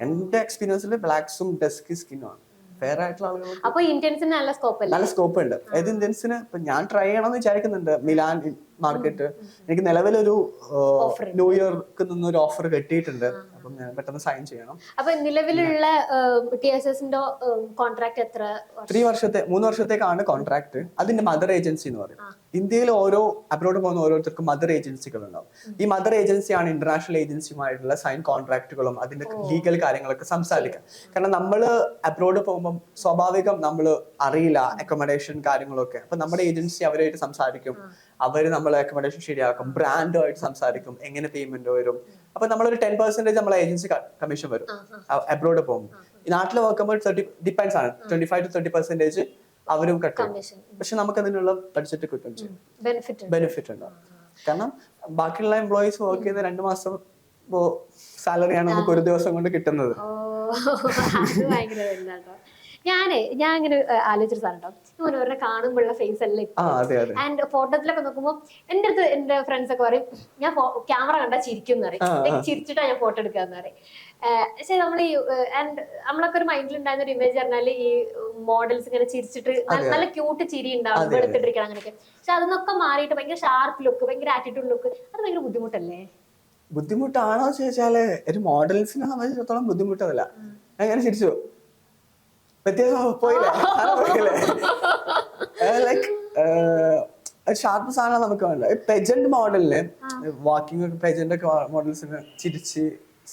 എന്റെ എക്സ്പീരിയൻസിൽ ബ്ലാക്സും ഡസ്കി സ്കിന്നും ആണ്. ഫെയർ ആയിട്ടുള്ള ആളുകൾ അപ്പൊ ഇന്ത്യൻസിന് നല്ല സ്കോപ്പ് ഉണ്ട്. അതായത് ഇന്ത്യൻസിന് ഇപ്പൊ ഞാൻ ട്രൈ ചെയ്യണമെന്ന് വിചാരിക്കുന്നുണ്ട്. മിലാൻ മാർക്കറ്റ് എനിക്ക് നിലവിലൊരു ന്യൂ ഇയർക്ക് നിന്നൊരു ഓഫർ കിട്ടിയിട്ടുണ്ട്. അപ്പം ഞാൻ പെട്ടെന്ന് സൈൻ ചെയ്യണം. അപ്പൊ നിലവിലുള്ള TSSന്റെ കോൺട്രാക്ട് എത്ര? 3 വർഷത്തേക്കാണ് കോൺട്രാക്ട്. അതിന്റെ മദർ ഏജൻസി എന്ന് പറയും. ഇന്ത്യയിൽ ഓരോ അബ്രോഡ് പോകുന്ന ഓരോരുത്തർക്കും മദർ ഏജൻസികൾ ഉണ്ടാവും. ഈ മദർ ഏജൻസിയാണ് ഇന്റർനാഷണൽ ഏജൻസിയുമായിട്ടുള്ള സൈൻ കോൺട്രാക്ടുകളും അതിന്റെ ലീഗൽ കാര്യങ്ങളൊക്കെ സംസാരിക്കുക. കാരണം നമ്മള് അബ്രോഡ് പോകുമ്പോൾ സ്വാഭാവികം നമ്മള് അറിയില്ല അക്കോമഡേഷൻ കാര്യങ്ങളൊക്കെ. അപ്പൊ നമ്മുടെ ഏജൻസി അവരായിട്ട് സംസാരിക്കും, അവര് നമ്മളെ അക്കോമഡേഷൻ ശരിയാക്കും, ബ്രാൻഡുമായിട്ട് സംസാരിക്കും, എങ്ങനെ പേയ്മെന്റ് വരും. അപ്പൊ നമ്മളൊരു 10% നമ്മളെ ഏജൻസി കമ്മീഷൻ വരും അബ്രോഡ് പോകുമ്പോൾ. ഈ നാട്ടിൽ നോക്കുമ്പോൾ ഡിപ്പെൻസ് ആണ് 25 to 30% അവരും കട്ടും. പക്ഷെ നമുക്ക് അതിനുള്ള ബഡ്ജറ്റ് കിട്ടും ചെയ്യും, ബെനിഫിറ്റ് ഉണ്ടാവും. കാരണം ബാക്കിയുള്ള എംപ്ലോയീസ് വർക്ക് ചെയ്യുന്ന 2 മാസം സാലറിയാണ് നമുക്ക് ഒരു ദിവസം കൊണ്ട് കിട്ടുന്നത്. ഞാൻ ഇങ്ങനെ ആലോചിച്ചൊരു സാധനം കേട്ടോ, ഇവരുടെ കാണുമ്പോഴുള്ള ഫേസ് എല്ലാം ആൻഡ് ഫോട്ടോത്തിലൊക്കെ നോക്കുമ്പോൾ എന്റെ അടുത്ത് എന്റെ ഫ്രണ്ട്സ് ഒക്കെ പറയും ഞാൻ ക്യാമറ കണ്ടാ ചിരിക്കും എന്ന് പറയും, ചിരിച്ചിട്ടാ ഞാൻ ഫോട്ടോ എടുക്കാന്ന് പറയും. പക്ഷെ നമ്മൾ ഈ ആൻഡ് നമ്മളൊക്കെ ഒരു മൈൻഡിൽ ഉണ്ടായിരുന്ന ഒരു ഇമേജ് പറഞ്ഞാൽ ഈ മോഡൽസ് ഇങ്ങനെ ചിരിച്ചിട്ട് നല്ല ക്യൂട്ട് ചിരി ഉണ്ടാവും, വെളുത്തിട്ടിരിക്കണം അങ്ങനെയൊക്കെ. പക്ഷെ അതൊന്നൊക്കെ മാറിയിട്ട് ഭയങ്കര ഷാർപ്പ് ലുക്ക്, ഭയങ്കര ആറ്റിറ്റ്യൂഡ് ലുക്ക്, അത് ഭയങ്കര ബുദ്ധിമുട്ടല്ലേ? ബുദ്ധിമുട്ടാണോ ചോദിച്ചാല് ഒരു മോഡൽസിനെ സംബന്ധിച്ചിടത്തോളം ബുദ്ധിമുട്ടല്ല. അങ്ങനെ ചിരിച്ചു വ്യത്യാസം പോയില്ലേ? ലൈക്ക് ഷാർപ്പ് സാധനം നമുക്ക് വേണ്ട. പെജന്റ് മോഡലിന് വാക്കിംഗ് പെജന്റ് ഒക്കെ മോഡൽസിന് ചിരിച്ച്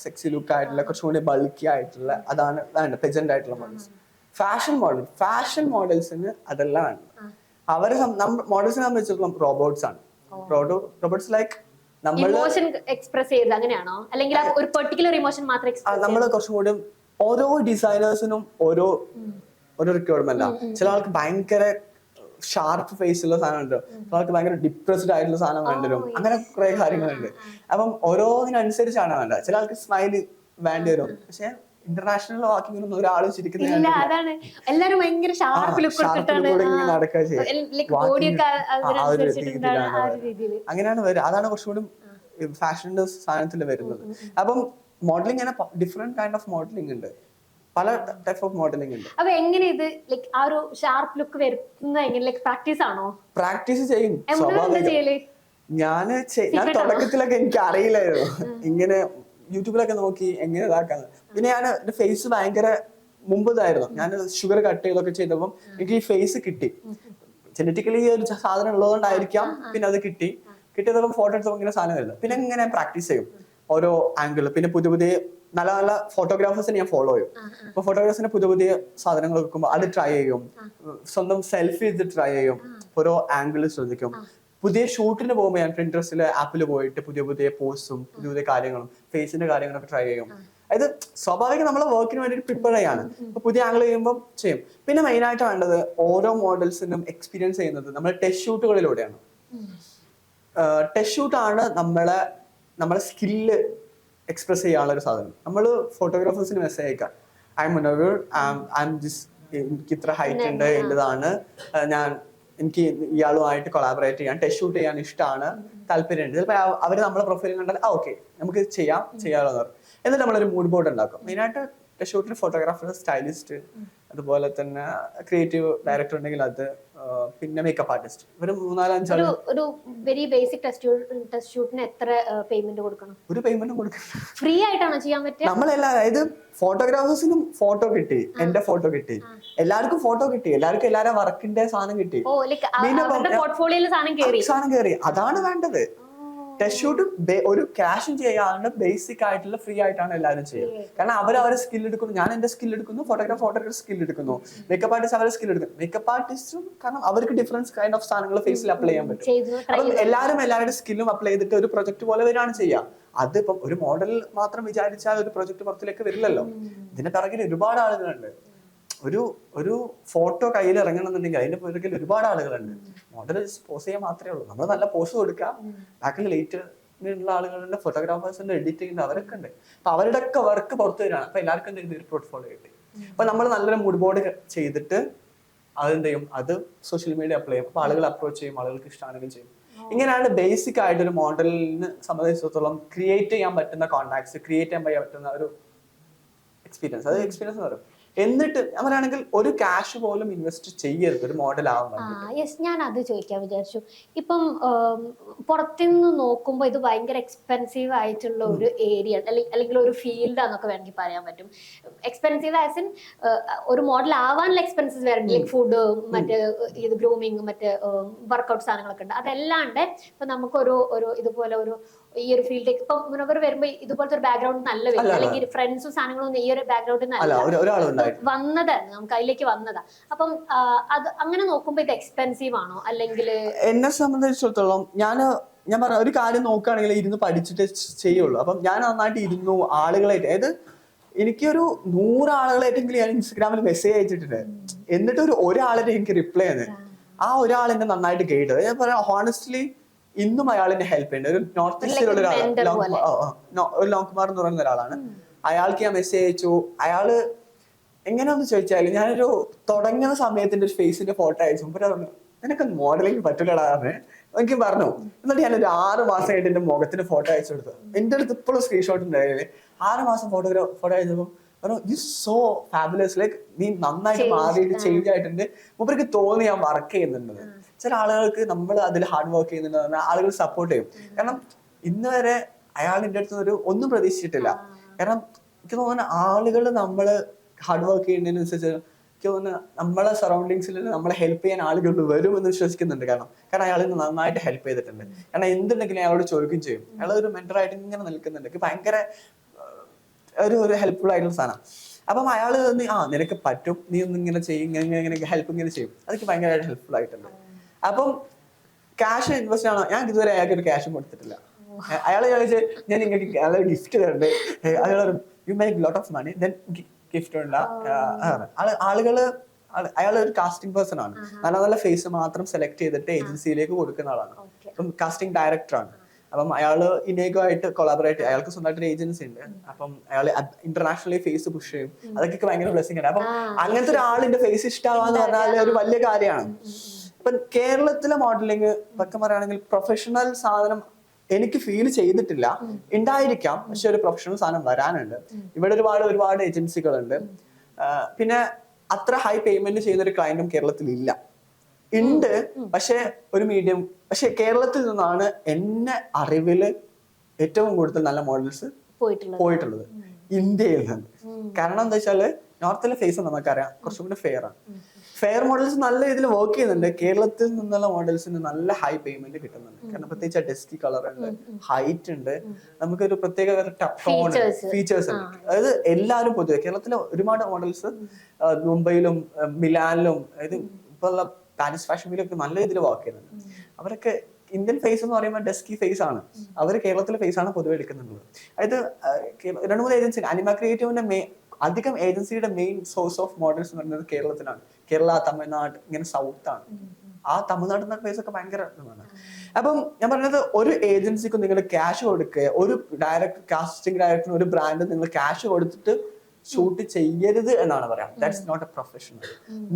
സെക്സി ലുക്ക് ആയിട്ടുള്ള കുറച്ചുകൂടി ബൾക്കി ആയിട്ടുള്ള അതാണ് വേണ്ട പെജന്റ് ആയിട്ടുള്ള മോഡൽസ്. ഫാഷൻ മോഡൽസിന് അതെല്ലാം വേണ്ട. അവരെ മോഡൽസിനെ സംബന്ധിച്ചിടത്തോളം റോബോട്ട്സ് ആണ്. റോബോട്ട്സ് ലൈക്ക് ഇമോഷൻ എക്സ്പ്രസ് ചെയ്ത് അങ്ങനെയാണോ, അല്ലെങ്കിൽ ഒരു പെർട്ടിക്കുലർ ഇമോഷൻ മാത്രം എക്സ്പ്രസ്? നമ്മൾ കുറച്ചും കൂടി ഓരോ ഡിസൈനേഴ്സിനും ഓരോ റിക്വയർമെന്റ് ആണ്. ചില ആൾക്ക് ഭയങ്കര ഷാർപ്പ് ഫേസ് ഉള്ള സാധനം ഉണ്ട്, ചില ആൾക്ക് ഭയങ്കര ഡിപ്രസ്ഡ് ആയിട്ടുള്ള സാധനം വേണ്ടിവരും. അങ്ങനെ കുറെ കാര്യങ്ങളുണ്ട്. അപ്പം ഓരോന്നിനനുസരിച്ചാണ് വേണ്ട. ചില ആൾക്ക് സ്മൈല് വേണ്ടി വരും. പക്ഷെ ഇന്റർനാഷണൽ വാക്കിങ്ങിനൊന്നും ഒരാൾ ചിരിക്കുന്നില്ല, അങ്ങനെയാണ് വരിക. അതാണ് കുറച്ചുകൂടി ഫാഷന്റെ സാധനത്തിൽ വരുന്നത്. അപ്പം മോഡലിംഗ് ഇങ്ങനെ ഡിഫറെന്റ് കൈൻഡ് ഓഫ് മോഡലിംഗ് ഉണ്ട്, പല ടൈപ്പ് ഓഫ് മോഡലിംഗ് ഉണ്ട്. അപ്പൊ എങ്ങനെ ഇത് ലൈക്ക് ആ ഒരു ഷാർപ്പ് ലുക്ക് വരുന്നത് എങ്ങനെ? ലൈക്ക് പ്രാക്ടീസ് ആണോ? പ്രാക്ടീസ് ചെയ്യും. ഞാൻ തുടക്കത്തിലൊക്കെ എനിക്ക് അറിയില്ലായിരുന്നു ഇങ്ങനെ യൂട്യൂബിലൊക്കെ നോക്കി എങ്ങനെ ഇതാക്കാന്ന്. പിന്നെ ഞാൻ എന്റെ ഫേസ് ഭയങ്കര മുമ്പ് ഇതായിരുന്നു. ഞാൻ ഷുഗർ കട്ട് ചെയ്തൊക്കെ ചെയ്തപ്പോൾ എനിക്ക് ഈ ഫേസ് കിട്ടി. ജനറ്റിക്കലി ഒരു സാധനം ഉള്ളതുകൊണ്ടായിരിക്കാം. പിന്നെ അത് കിട്ടിയപ്പോൾ ഫോട്ടോ എടുത്തപ്പോൾ ഇങ്ങനെ സാധനം വരുന്നത്. പിന്നെ ഇങ്ങനെ പ്രാക്ടീസ് ചെയ്യും ഓരോ ആംഗിൾ. പിന്നെ പുതിയ നല്ല നല്ല ഫോട്ടോഗ്രാഫേഴ്സിനെ ഞാൻ ഫോളോ ചെയ്യും. അപ്പൊ ഫോട്ടോഗ്രാഫേഴ്സിനെ പുതിയ സാധനങ്ങൾ വെക്കുമ്പോൾ അത് ട്രൈ ചെയ്യും, സ്വന്തം സെൽഫി ഇത് ട്രൈ ചെയ്യും, ഓരോ ആംഗിൾ ശ്രദ്ധിക്കും. പുതിയ ഷൂട്ടിന് പോകുമ്പോൾ ഞാൻ പിൻട്രസ്റ്റിലെ ആപ്പിൽ പോയിട്ട് പുതിയ പോസ്റ്റും പുതിയ കാര്യങ്ങളും ഫേസിന്റെ കാര്യങ്ങളൊക്കെ ട്രൈ ചെയ്യും. അതായത് സ്വാഭാവികം നമ്മളെ വർക്കിന് വേണ്ടി പ്രിപ്പയർ ചെയ്യാണ്. അപ്പൊ പുതിയ ആംഗിൾ ചെയ്യുമ്പോൾ ചെയ്യും. പിന്നെ മെയിൻ ആയിട്ട് വേണ്ടത് ഓരോ മോഡൽസിനും എക്സ്പീരിയൻസ് ചെയ്യുന്നത് നമ്മൾ ടെസ്റ്റ് ഷൂട്ടുകളിലൂടെയാണ്. ടെസ്റ്റ് ഷൂട്ടാണ് നമ്മളെ സ്കില്ല് എക്സ്പ്രസ് ചെയ്യാനുള്ള ഒരു സാധനം. നമ്മൾ ഫോട്ടോഗ്രാഫേഴ്സിന് മെസ്സേജ് അയക്കാം, എനിക്ക് ഇത്ര ഹൈറ്റ് ഉണ്ട്, എന്റേതാണ്, എനിക്ക് ഇയാളുമായിട്ട് കൊളാബറേറ്റ് ചെയ്യാൻ, ടെസ്റ്റ് ഷൂട്ട് ചെയ്യാൻ ഇഷ്ടമാണ്, താല്പര്യമുണ്ട്. ചിലപ്പോൾ അവര് നമ്മളെ പ്രൊഫൈൽ കണ്ടാൽ ഓക്കെ നമുക്ക് ചെയ്യാമല്ലോ എന്ന് പറയും. എന്നിട്ട് നമ്മളൊരു മൂഡ് ബോർഡ് ഉണ്ടാക്കും. മെയിനായിട്ട് ടെസ്റ്റ് ഷൂട്ടിൽ ഫോട്ടോഗ്രാഫർ, സ്റ്റൈലിസ്റ്റ്, അതുപോലെ തന്നെ ക്രിയേറ്റീവ് ഡയറക്ടർ ഉണ്ടെങ്കിൽ അത്, പിന്നെ മേക്കപ്പ് ആർട്ടിസ്റ്റ്, ഒരു 4-5 ഒരു വെരി ബേസിക് ടെസ്റ്റ് ഷൂട്ടിന് എത്ര പേയ്മെന്റ് കൊടുക്കണം? ഒരു പേയ്മെന്റും കൊടുക്കണം. ഫ്രീ ആയിട്ടാണോ ചെയ്യാൻ പറ്റുക? നമ്മളെല്ലാം, അതായത് ഫോട്ടോഗ്രാഫേഴ്സിനും ഫോട്ടോ കിട്ടി, എന്റെ ഫോട്ടോ കിട്ടി, എല്ലാവർക്കും ഫോട്ടോ കിട്ടി, എല്ലാവർക്കും എല്ലാവരുടെ വർക്കിന്റെ സാധനം കിട്ടി, ഓ ലൈക്ക് പോർട്ട്ഫോളിയോയിൽ സാധനം കേറി. അതാണ് വേണ്ടത്. ടെസ്റ്റ് ഷൂട്ട് ഒരു ക്യാഷും ചെയ്യാണ്ട് ബേസിക് ആയിട്ടുള്ള ഫ്രീ ആയിട്ടാണ് എല്ലാവരും ചെയ്യുക. കാരണം അവരെ സ്കിൽ എടുക്കുന്നു, ഞാൻ എന്റെ സ്കിൽ എടുക്കുന്നു, ഫോട്ടോഗ്രാഫർ സ്കിൽ എടുക്കുന്നു, മേക്കപ്പ് ആർട്ടിസ്റ്റ് അവരെ സ്കിൽ എടുക്കുന്നു. മേക്കപ്പ് ആർട്ടിസ്റ്റും കാരണം അവർക്ക് ഡിഫറൻസ് കൈൻഡ് ഓഫ് സാധനങ്ങൾ ഫേസിൽ അപ്ലൈ ചെയ്യാൻ പറ്റും. അപ്പം എല്ലാവരും എല്ലാവരുടെ സ്കില്ലും അപ്ലൈ ചെയ്തിട്ട് ഒരു പ്രൊജക്ട് പോലെ വരികയാണ് ചെയ്യുക. അതിപ്പം ഒരു മോഡൽ മാത്രം വിചാരിച്ചാൽ ഒരു പ്രൊജക്ട് പുറത്തിലേക്ക് വരില്ലല്ലോ. ഇതിന്റെ പിറകിൽ ഒരുപാട് ആളുകളുണ്ട്. ഒരു ഫോട്ടോ കയ്യിൽ ഇറങ്ങണമെന്നുണ്ടെങ്കിൽ അതിന്റെ പുറകിൽ ഒരുപാട് ആളുകളുണ്ട്. മോഡൽ പോസ് ചെയ്യാൻ മാത്രമേ ഉള്ളൂ. നമ്മൾ നല്ല പോസ് കൊടുക്കാം. ബാക്കിൽ ലേറ്റ് ഉള്ള ആളുകളുണ്ട്, ഫോട്ടോഗ്രാഫേഴ്സിന്റെ എഡിറ്റിംഗ് അവരൊക്കെ ഉണ്ട്. അപ്പൊ അവരുടെ ഒക്കെ വർക്ക് പുറത്തു വരികയാണ്. അപ്പൊ എല്ലാവർക്കും ഒരു പോർട്ട്ഫോളിയോ കിട്ടി. അപ്പൊ നമ്മൾ നല്ലൊരു മൂഡ് ബോർഡ് ചെയ്തിട്ട് അതെന്ത് ചെയ്യും, അത് സോഷ്യൽ മീഡിയ അപ്ലൈ ചെയ്യും. അപ്പൊ ആളുകൾ അപ്രോച്ച് ചെയ്യും, ആളുകൾക്ക് ഇഷ്ടമാണെങ്കിൽ ചെയ്യും. ഇങ്ങനെയാണ് ബേസിക് ആയിട്ട് ഒരു മോഡലിന് സംബന്ധിച്ചിടത്തോളം ക്രിയേറ്റ് ചെയ്യാൻ പറ്റുന്ന കോൺടാക്ട്സ്, ക്രിയേറ്റ് ചെയ്യാൻ പറ്റുന്ന ഒരു എക്സ്പീരിയൻസ്. അത് എക്സ്പീരിയൻസ് എന്ന് പറയും. എന്നിട്ട് ഞാൻ പറയുകയാണെങ്കിൽ ഒരു ക്യാഷ് പോലും ഇൻവെസ്റ്റ് ചെയ്യരുത് ഒരു മോഡൽ ആവാൻ. യെസ്, ഞാൻ അത് ചോദിക്കാൻ വിചാരിച്ചു. ഇപ്പം പുറത്തുനിന്ന് നോക്കുമ്പോൾ ഇത് ഭയങ്കര എക്സ്പെൻസീവ് ആയിട്ടുള്ള ഒരു ഏരിയ അല്ലെങ്കിൽ ഒരു ഫീൽഡാന്നൊക്കെ വേണമെങ്കിൽ പറയാൻ പറ്റും. എക്സ്പെൻസീവ് ആസ് ഇൻ ഒരു മോഡൽ ആവാനുള്ള എക്സ്പെൻസസ് വേറെ, ലൈക്ക് ഫുഡ്, മറ്റേ ഇത് ഗ്രൂമിങ്, മറ്റേ വർക്കൗട്ട് സാധനങ്ങളൊക്കെ ഉണ്ട്. അതല്ലാണ്ട് ഇപ്പൊ നമുക്കൊരു ഇതുപോലെ ഈ ഒരു ഫീൽഡിലേക്ക് ഇപ്പൊ മുനവർ വരുമ്പോ ഇതുപോലത്തെ ഒരു ബാക്ക്ഗ്രൗണ്ട് നല്ല വരും, അല്ലെങ്കിൽ ഫ്രണ്ട്സും സാധനങ്ങളൊന്നും ഈ ഒരു ബാക്ക്ഗ്രൗണ്ടിൽ നല്ല വന്നതാണ്, നമുക്ക് അതിലേക്ക് വന്നതാ. അപ്പം അത് അങ്ങനെ നോക്കുമ്പോ ഇത് എക്സ്പെൻസീവ് ആണോ? അല്ലെങ്കിൽ എന്നെ സംബന്ധിച്ചിടത്തോളം ഞാൻ പറഞ്ഞ ഒരു കാര്യം നോക്കുകയാണെങ്കിൽ ഇരുന്ന് പഠിച്ചിട്ട് ചെയ്യുള്ളൂ. അപ്പം ഞാൻ നന്നായിട്ട് ഇരുന്നു ആളുകളായിട്ട്, അതായത് എനിക്കൊരു 100 ആളുകളായിട്ടെങ്കിലും ഞാൻ ഇൻസ്റ്റാഗ്രാമിൽ മെസ്സേജ് അയച്ചിട്ടുണ്ട്. എന്നിട്ട് ഒരാളുടെ എനിക്ക് റിപ്ലൈ ആണ്. ആ ഒരാളെന്നെ നന്നായിട്ട് ഗൈഡ്. ഞാൻ പറയാം ഹോണസ്റ്റ്ലി, ഇന്നും അയാളെന്നെ ഹെൽപ്പ് ചെയ്യുന്നുണ്ട്. ഒരു നോർത്ത് ഈസ്റ്റിലുള്ള ഒരു ലോങ്കുമാർ എന്ന് പറയുന്ന ഒരാളാണ്. അയാൾക്ക് ഞാൻ മെസ്സേജ് അയച്ചു. അയാള് എങ്ങനെയാന്ന് ചോദിച്ചാല്, ഞാനൊരു തുടങ്ങുന്ന സമയത്തിന്റെ ഒരു ഫേസിന്റെ ഫോട്ടോ അയച്ചു. പറഞ്ഞു നിനക്ക് മോഡലിംഗ് പറ്റില്ലടാന്ന് എനിക്ക് പറഞ്ഞു. എന്നിട്ട് ഞാനൊരു 6 മാസമായിട്ട് എന്റെ മുഖത്തിന്റെ ഫോട്ടോ അയച്ചു കൊടുത്തു. എന്റെ അടുത്ത് ഇപ്പോഴും സ്ക്രീൻഷോട്ട് ഉണ്ടായില്ലേ. 6 മാസം ഫോട്ടോ അയച്ചപ്പോ പറഞ്ഞു യു സോ ഫാബുലസ്, ലൈക്ക് നീ നന്നായിട്ട് മാറിയിട്ട് ചേഞ്ച് ആയിട്ടുണ്ട്. മൂപ്പർക്ക് തോന്നി ഞാൻ വർക്ക് ചെയ്യുന്നുണ്ട്. ചില ആളുകൾക്ക് നമ്മൾ അതിൽ ഹാർഡ് വർക്ക് ചെയ്യുന്നുണ്ടെന്ന് പറഞ്ഞാൽ ആളുകൾ സപ്പോർട്ട് ചെയ്യും. കാരണം ഇന്ന് വരെ അയാൾ എന്റെ അടുത്ത് ഒന്നും പ്രതീക്ഷിച്ചിട്ടില്ല. കാരണം എനിക്ക് തോന്നുന്നു ആളുകൾ നമ്മള് ഹാർഡ് വർക്ക് ചെയ്യുന്നതിനനുസരിച്ച് എനിക്ക് തോന്നുന്നു നമ്മളെ സറൗണ്ടിങ്സിൽ നമ്മളെ ഹെൽപ്പ് ചെയ്യാൻ ആളുകൾ വരും എന്ന് വിശ്വസിക്കുന്നുണ്ട്. കാരണം അയാൾ നന്നായിട്ട് ഹെൽപ്പ് ചെയ്തിട്ടുണ്ട്. കാരണം എന്തുണ്ടെങ്കിലും അയാളോട് ചോദിക്കുകയും ചെയ്യും. അയാൾ ഒരു മെന്ററായിട്ട് ഇങ്ങനെ നിൽക്കുന്നുണ്ട്. എനിക്ക് ഭയങ്കര ഒരു ഹെൽപ്ഫുൾ ആയിട്ടുള്ള സാധനം. അപ്പം അയാൾ നിനക്ക് പറ്റും, നീ ഒന്നും ഇങ്ങനെ ചെയ്യും, ഇങ്ങനെ ഹെൽപ്പ് ഇങ്ങനെ ചെയ്യും. അതൊക്കെ ഭയങ്കരമായിട്ട് ഹെൽപ്ഫുൾ ആയിട്ടുണ്ട്. അപ്പം ക്യാഷ് ഇൻവെസ്റ്റ് ആണോ? ഞാൻ ഇതുവരെ അയാൾക്ക് ഒരു ക്യാഷും കൊടുത്തിട്ടില്ല. അയാൾ ചോദിച്ച് ഞാൻ നിങ്ങൾക്ക് ഗിഫ്റ്റ് തരണ്ട്, അയാൾ you make lot of money then gift ഉണ്ട. അയാൾ ഒരു കാസ്റ്റിംഗ് പേഴ്സൺ ആണ്. നല്ല നല്ല ഫേസ് മാത്രം സെലക്ട് ചെയ്തിട്ട് ഏജൻസിയിലേക്ക് കൊടുക്കുന്ന ആളാണ്. അപ്പം കാസ്റ്റിംഗ് ഡയറക്ടറാണ്. അപ്പം അയാള് ഇനേഗോ ആയിട്ട് കൊളാബറേറ്റ്, അയാൾക്ക് സ്വന്തമായിട്ട് ഒരു ഏജൻസി ഉണ്ട്. അപ്പം അയാൾ ഇന്റർനാഷണലി ഫേസ് പുഷ് ചെയ്യും. അതൊക്കെ ഭയങ്കര ബ്ലെസ്സിംഗ് ആണ്. അപ്പം അങ്ങനത്തെ ഒരാളിന്റെ ഫേസ് ഇഷ്ടമാവാന്ന് പറഞ്ഞാൽ ഒരു വലിയ കാര്യമാണ്. ഇപ്പം കേരളത്തിലെ മോഡലിംഗ് ഒക്കെ പറയുകയാണെങ്കിൽ പ്രൊഫഷണൽ സാധനം എനിക്ക് ഫീൽ ചെയ്തിട്ടില്ല. ഉണ്ടായിരിക്കാം, പക്ഷെ ഒരു പ്രൊഫഷണൽ സാധനം വരാനുണ്ട്. ഇവിടെ ഒരുപാട് ഏജൻസികളുണ്ട്. പിന്നെ അത്ര ഹൈ പേയ്മെന്റ് ചെയ്യുന്ന ഒരു ക്ലയന്റും കേരളത്തിൽ ഇല്ല. ഉണ്ട്, പക്ഷെ ഒരു മീഡിയം. പക്ഷെ കേരളത്തിൽ നിന്നാണ് എന്നെ അറിവില് ഏറ്റവും കൂടുതൽ നല്ല മോഡൽസ് പോയിട്ടുള്ളത് ഇന്ത്യയിൽ നിന്ന്. കാരണം എന്താ വെച്ചാല് നോർത്തിലെ ഫേസ് നമുക്കറിയാം കുറച്ചും കൂടി ഫെയർ ആണ്. ഫെയർ മോഡൽസ് നല്ല ഇതിൽ വർക്ക് ചെയ്യുന്നുണ്ട്. കേരളത്തിൽ നിന്നുള്ള മോഡൽസിന് നല്ല ഹൈ പേയ്മെന്റ് കിട്ടുന്നുണ്ട്. കാരണം പ്രത്യേകിച്ച് ഡെസ്കി കളർ ഉണ്ട്, ഹൈറ്റ് ഉണ്ട്, നമുക്കൊരു പ്രത്യേക ഫീച്ചേഴ്സ് ഉണ്ട്. അതായത് എല്ലാവരും പൊതുവെ കേരളത്തിലെ ഒരുപാട് മോഡൽസ് മുംബൈയിലും മിലാനിലും, അതായത് ഇപ്പൊ പാരീസ് ഫാഷൻ വീലൊക്കെ നല്ല രീതിയിൽ വർക്ക് ചെയ്യുന്നുണ്ട്. അവരൊക്കെ ഇന്ത്യൻ ഫേസ് എന്ന് പറയുമ്പോൾ ഡെസ്കി ഫേസ് ആണ്. അവർ കേരളത്തിലെ ഫേസ് ആണ് പൊതുവെ എടുക്കുന്നുള്ളത്. അതായത് 2-3 ഏജൻസി, അനിമ ക്രിയേറ്റീവിന്റെ അധികം ഏജൻസിയുടെ മെയിൻ സോഴ്സ് ഓഫ് മോഡൽസ് എന്ന് പറയുന്നത് കേരളത്തിലാണ്. കേരള, തമിഴ്നാട്, ഇങ്ങനെ സൗത്ത് ആണ്. ആ തമിഴ്നാട്ടിൽ നിന്നൊക്കെ ഫേസ് ഒക്കെ ഭയങ്കര ഇതാണ്. അപ്പം ഞാൻ പറഞ്ഞത് ഒരു ഏജൻസിക്ക് നിങ്ങൾ ക്യാഷ് കൊടുക്കുക, ഒരു കാസ്റ്റിംഗ് ഡയറക്ടറിന് ഒരു ബ്രാൻഡ് നിങ്ങൾ ക്യാഷ് കൊടുത്തിട്ട് ഷൂട്ട് ചെയ്യരുത് എന്നാണ് പറയാം. That's not a professional.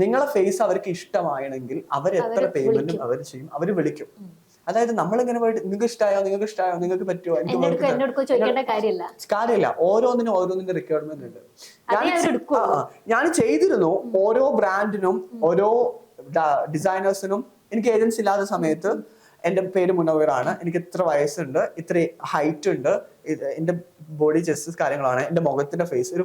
നിങ്ങളെ ഫേസ് അവർക്ക് ഇഷ്ടമായെങ്കിൽ അവർ എത്ര പേയ്മെന്റും അവർ ചെയ്യും, അവർ വിളിക്കും. അതായത് നമ്മളിങ്ങനെ പോയിട്ട് നിങ്ങൾക്ക് ഇഷ്ടമായോ നിങ്ങൾക്ക് പറ്റുമോ ചോദിക്കേണ്ട കാര്യമില്ല. ഓരോന്നിന്റെ റിക്വയർമെന്റ് ഉണ്ട്. ഞാൻ ചെയ്തിരുന്നു. ഓരോ ബ്രാൻഡിനും ഓരോ ഡിസൈനേഴ്സിനും എനിക്ക് ഏജൻസി ഇല്ലാത്ത സമയത്ത് എന്റെ പേര് മുനവ്വറാണ്, എനിക്ക് ഇത്ര വയസ്സുണ്ട്, ഇത്ര ഹൈറ്റ് ഉണ്ട്, എന്റെ ബോഡി ജസ്റ്റസ് കാര്യങ്ങളാണ്, എന്റെ മുഖത്തിന്റെ ഫേസ് ഒരു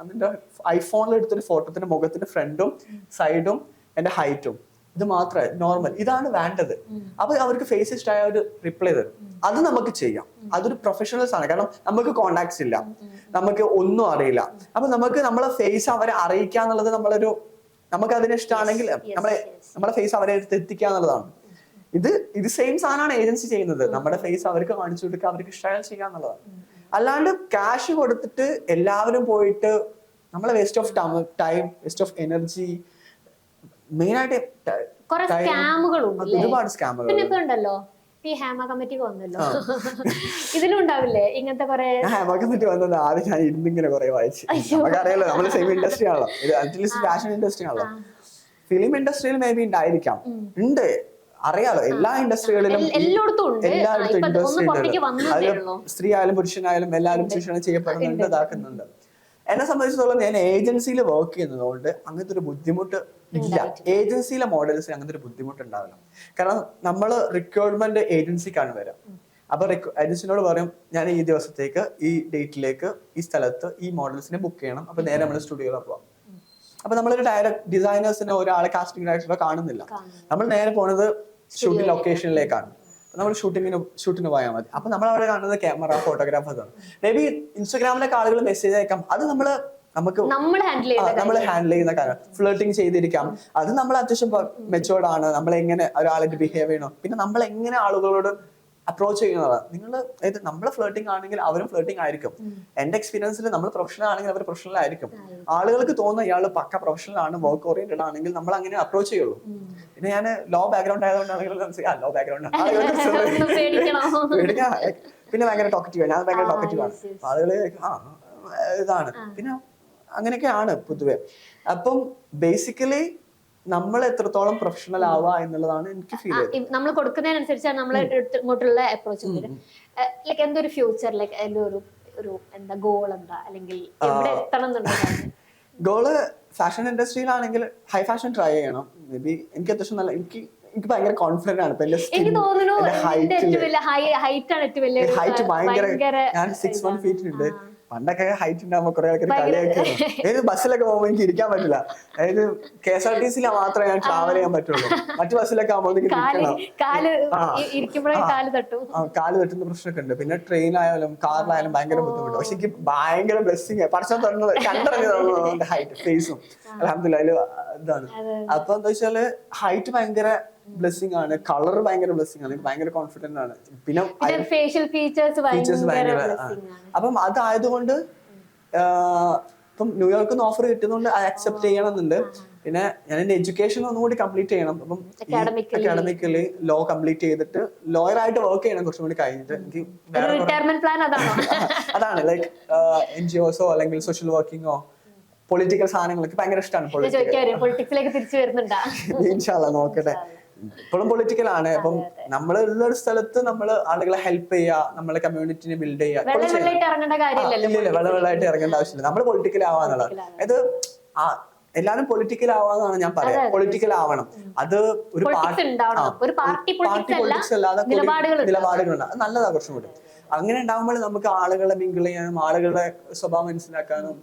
അതിന്റെ ഐഫോണിൽ എടുത്തൊരു ഫോട്ടോത്തിന്റെ മുഖത്തിന്റെ ഫ്രണ്ടും സൈഡും എന്റെ ഹൈറ്റും ഇത് മാത്രമേ നോർമൽ, ഇതാണ് വേണ്ടത്. അപ്പൊ അവർക്ക് ഫേസ് ഇഷ്ടമായ ഒരു റിപ്ലൈ തരും. അത് നമുക്ക് ചെയ്യാം. അതൊരു പ്രൊഫഷണൽസ് ആണ്. കാരണം നമുക്ക് കോണ്ടാക്ട്സ് ഇല്ല, നമുക്ക് ഒന്നും അറിയില്ല. അപ്പൊ നമുക്ക് നമ്മളെ ഫേസ് അവരെ അറിയിക്കുക എന്നുള്ളത് നമുക്ക് അതിന് ഇഷ്ടമാണെങ്കിൽ നമ്മളെ ഫേസ് അവരെ എത്തിക്കുക എന്നുള്ളതാണ്. ഇത് സെയിം സാധനമാണ് ഏജൻസി ചെയ്യുന്നത്. നമ്മുടെ ഫേസ് അവർക്ക് കാണിച്ചു കൊടുക്കുക, അവർക്ക് ഇഷ്ടമായാൽ ചെയ്യുക എന്നുള്ളതാണ്. അല്ലാണ്ട് ക്യാഷ് കൊടുത്തിട്ട് എല്ലാവരും പോയിട്ട് നമ്മളെ waste of time, waste of energy, മെയിനായിട്ട് ഒരുപാട് സ്കാമുകൾ. ഈ ഹേമ കമ്മിറ്റി വന്നല്ലോ, ഇതിലും ഉണ്ടാവില്ലേ ഇങ്ങനത്തെ കുറെ? ഹേമ കമ്മിറ്റി വന്നത് ആദ്യം ഞാൻ ഇരുന്നിങ്ങനെ കുറെ വായിച്ചു. നമുക്കറിയാലോ, നമ്മള് സെയിം ഇൻഡസ്ട്രി ആണല്ലോ, അറ്റ്ലീസ്റ്റ് ഫാഷൻ ഇൻഡസ്ട്രി ആണല്ലോ. ഫിലിം ഇൻഡസ്ട്രിയിൽ മേ ബി ഉണ്ടായിരിക്കാം, ഉണ്ട്, അറിയാലോ. എല്ലാ ഇൻഡസ്ട്രികളിലും എല്ലായിടത്തും ഇൻഡസ്ട്രി ഉണ്ട്. അതിൽ സ്ത്രീ ആയാലും പുരുഷനായാലും എല്ലാവരും ചൂഷണം ചെയ്യപ്പെടുന്നുണ്ട്, ഇതാക്കുന്നുണ്ട്. എന്നെ സംബന്ധിച്ചിടത്തോളം ഞാൻ ഏജൻസിയിൽ വർക്ക് ചെയ്യുന്നതുകൊണ്ട് അങ്ങനത്തെ ഒരു ബുദ്ധിമുട്ട് ഇല്ല. ഏജൻസിയിലെ മോഡൽസിന് അങ്ങനത്തെ ഒരു ബുദ്ധിമുട്ട് ഉണ്ടാവില്ല. കാരണം നമ്മൾ റിക്വയർമെന്റ് ഏജൻസിക്കാണ് വരാം. അപ്പൊ ഏജൻസിനോട് പറയും, ഞാൻ ഈ ദിവസത്തേക്ക് ഈ ഡേറ്റിലേക്ക് ഈ സ്ഥലത്ത് ഈ മോഡൽസിനെ ബുക്ക് ചെയ്യണം. അപ്പൊ നേരെ നമ്മൾ സ്റ്റുഡിയോയിൽ പോവാം. അപ്പൊ നമ്മളൊരു ഡയറക്ട് ഡിസൈനേഴ്സിനെ ഒരാളെ കാസ്റ്റിംഗ് ഡയറക്ടറോ കാണുന്നില്ല. നമ്മൾ നേരെ പോണത് ഷൂട്ടിംഗ് ലൊക്കേഷനിലേക്കാണ്. നമ്മൾ ഷൂട്ടിന് പോയാൽ മതി. അപ്പൊ നമ്മൾ അവിടെ കാണുന്നത് ക്യാമറ, ഫോട്ടോഗ്രാഫേഴ്സ് ആണ്. മേ ബി ഇൻസ്റ്റാഗ്രാമിലൊക്കെ ആളുകൾ മെസ്സേജ് അയക്കാം, അത് നമ്മൾ ഹാൻഡിൽ ചെയ്യുന്ന കാര്യം. ഫ്ലേട്ടിങ് ചെയ്തിരിക്കാം, അത് നമ്മൾ അത്യാവശ്യം മെച്ചോർഡ് ആണ്. നമ്മൾ എങ്ങനെ ഒരാളായിട്ട് ബിഹേവ് ചെയ്യണം, പിന്നെ നമ്മൾ എങ്ങനെ ആളുകളോട് അപ്രോച്ച് ചെയ്യുന്നതാണ്. നമ്മള് ഫ്ലേട്ടിംഗ് ആണെങ്കിൽ അവരും ഫ്ലേട്ടിംഗ് ആയിരിക്കും. എന്റെ എക്സ്പീരിയൻസിൽ നമ്മൾ പ്രൊഫഷണൽ ആണെങ്കിൽ അവർ പ്രൊഫഷണൽ ആയിരിക്കും. ആളുകൾക്ക് തോന്നുന്ന ഇയാള് പക്ക പ്രൊഫഷണൽ ആണ്, വർക്ക് ഓറിയന്റഡ് ആണെങ്കിൽ നമ്മൾ അങ്ങനെ അപ്രോച്ച് ചെയ്യുള്ളൂ. പിന്നെ ഞാൻ ലോ ബാക്ക്ഗ്രൗണ്ട് ആയതുകൊണ്ടാണെങ്കിൽ ലോ ബാക്ക്ഗ്രൗണ്ട് പിന്നെ ഭയങ്കര ടോക്കറ്റീവ്, ഞാൻ ഭയങ്കര ടോക്കറ്റീവ് ആണ്. ആളുകള് ഇതാണ്. പിന്നെ അങ്ങനെയൊക്കെയാണ് പൊതുവെ. അപ്പം ബേസിക്കലി നമ്മൾ എത്രത്തോളം പ്രൊഫഷണൽ ആവുക എന്നുള്ളതാണ് എനിക്ക് ഫീൽ ചെയ്തത്. നമ്മൾ കൊടുക്കുന്നതിനനുസരിച്ചാണ് നമ്മൾ ഇങ്ങോട്ടുള്ള അപ്രോച്ച്. ലൈക്ക് എന്തൊരു ഫ്യൂച്ചർ, ലൈക്ക് എന്റെ ഒരു എന്താ ഗോൾ എന്താ, അല്ലെങ്കിൽ എവിടെ എത്തണം എന്നുള്ളതാണ് ഗോള്? ഫാഷൻ ഇൻഡസ്ട്രിയിലാണെങ്കിൽ ഹൈ ഫാഷൻ ട്രൈ ചെയ്യണം. മേ ബി എനിക്ക് അത്യാവശ്യം നല്ല എനിക്ക് ഭയങ്കര കോൺഫിഡന്റ് ആണ്. എനിക്ക് തോന്നുന്നു ഹൈറ്റ് ഭയങ്കര, ഞാൻ 6'1" ഉണ്ട്. പണ്ടൊക്കെ ഹൈറ്റ് ഉണ്ടാകുമ്പോ കുറെ ആൾക്കാർ കളിയാക്കി. ഏത് ബസ്സിലൊക്കെ പോകുമ്പോ എനിക്ക് ഇരിക്കാൻ പറ്റില്ല. അതായത് KSRTC മാത്രമേ ഞാൻ ട്രാവൽ ചെയ്യാൻ പറ്റുള്ളൂ. മറ്റു ബസ്സിലൊക്കെ ആകുമ്പോൾ എനിക്ക് കാല് തട്ടുന്ന പ്രശ്നമൊക്കെ ഉണ്ട്. പിന്നെ ട്രെയിനിലായാലും കാറിലായാലും ഭയങ്കര ബുദ്ധിമുട്ട്. പക്ഷെ എനിക്ക് ഭയങ്കര ബ്ലെസ്സിങ് പഠിച്ചാൽ തന്നത് കണ്ടിറങ്ങി ഹൈറ്റ് ഫേസും അൽഹംദുലില്ലാഹ് അതില് ഇതാണ്. അപ്പൊ എന്താ വെച്ചാല് ഹൈറ്റ് ഭയങ്കര ബ്ലെസ്സിങ് ആണ്, കളർ ഭയങ്കര ബ്ലെസ്സിങ് ആണ്, ഭയങ്കര കോൺഫിഡന്റ് ആണ്. പിന്നെ ഫേഷ്യൽ ഫീച്ചേഴ്സ് ഭയങ്കര. അപ്പം അതായതുകൊണ്ട് ഇപ്പം ന്യൂയോർക്കിൽ ഓഫർ കിട്ടുന്നതുകൊണ്ട് അത് അക്സെപ്റ്റ് ചെയ്യണമെന്നുണ്ട്. പിന്നെ ഞാൻ എന്റെ എഡ്യൂക്കേഷൻ ഒന്നുകൂടി കംപ്ലീറ്റ് ചെയ്യണം. അപ്പം അക്കാഡമിക്കലി ലോ കംപ്ലീറ്റ് ചെയ്തിട്ട് ലോയർ ആയിട്ട് വർക്ക് ചെയ്യണം കുറച്ചും കൂടി കഴിഞ്ഞിട്ട്. എനിക്ക് അതാണ് ലൈക്ക് NGOs അല്ലെങ്കിൽ സോഷ്യൽ വർക്കിങ്ങോ പൊളിറ്റിക്കൽ സാധനങ്ങളൊക്കെ ഭയങ്കര ഇഷ്ടമാണ്. പൊളിറ്റിക്സിലേക്ക് തിരിച്ചു വരുന്നുണ്ടോ? ഇൻഷാല്ലാ നോക്കട്ടെ. ഇപ്പോഴും പൊളിറ്റിക്കൽ ആണ്. അപ്പം നമ്മളുള്ള ഒരു സ്ഥലത്ത് നമ്മൾ ആളുകളെ ഹെൽപ്പ് ചെയ്യുക, നമ്മളെ കമ്മ്യൂണിറ്റിനെ ബിൽഡ് ചെയ്യുക. ഇല്ല, വെള്ളമായിട്ട് ഇറങ്ങേണ്ട ആവശ്യമില്ല. നമ്മൾ പൊളിറ്റിക്കൽ ആവാന്നുള്ളത്. അതായത് എല്ലാരും പൊളിറ്റിക്കൽ ആവാന്നാണ് ഞാൻ പറയാം. പൊളിറ്റിക്കൽ ആവണം. അത് ഒരു പാർട്ടി പൊളിറ്റിക്സ് അല്ലാതെ നിലപാടുകളുണ്ട്. അത് നല്ലതാ കുറച്ചും കൂടി. അങ്ങനെ ഉണ്ടാകുമ്പോൾ നമുക്ക് ആളുകളെ മിങ്കിൾ ചെയ്യാനും ആളുകളുടെ സ്വഭാവം മനസ്സിലാക്കാനും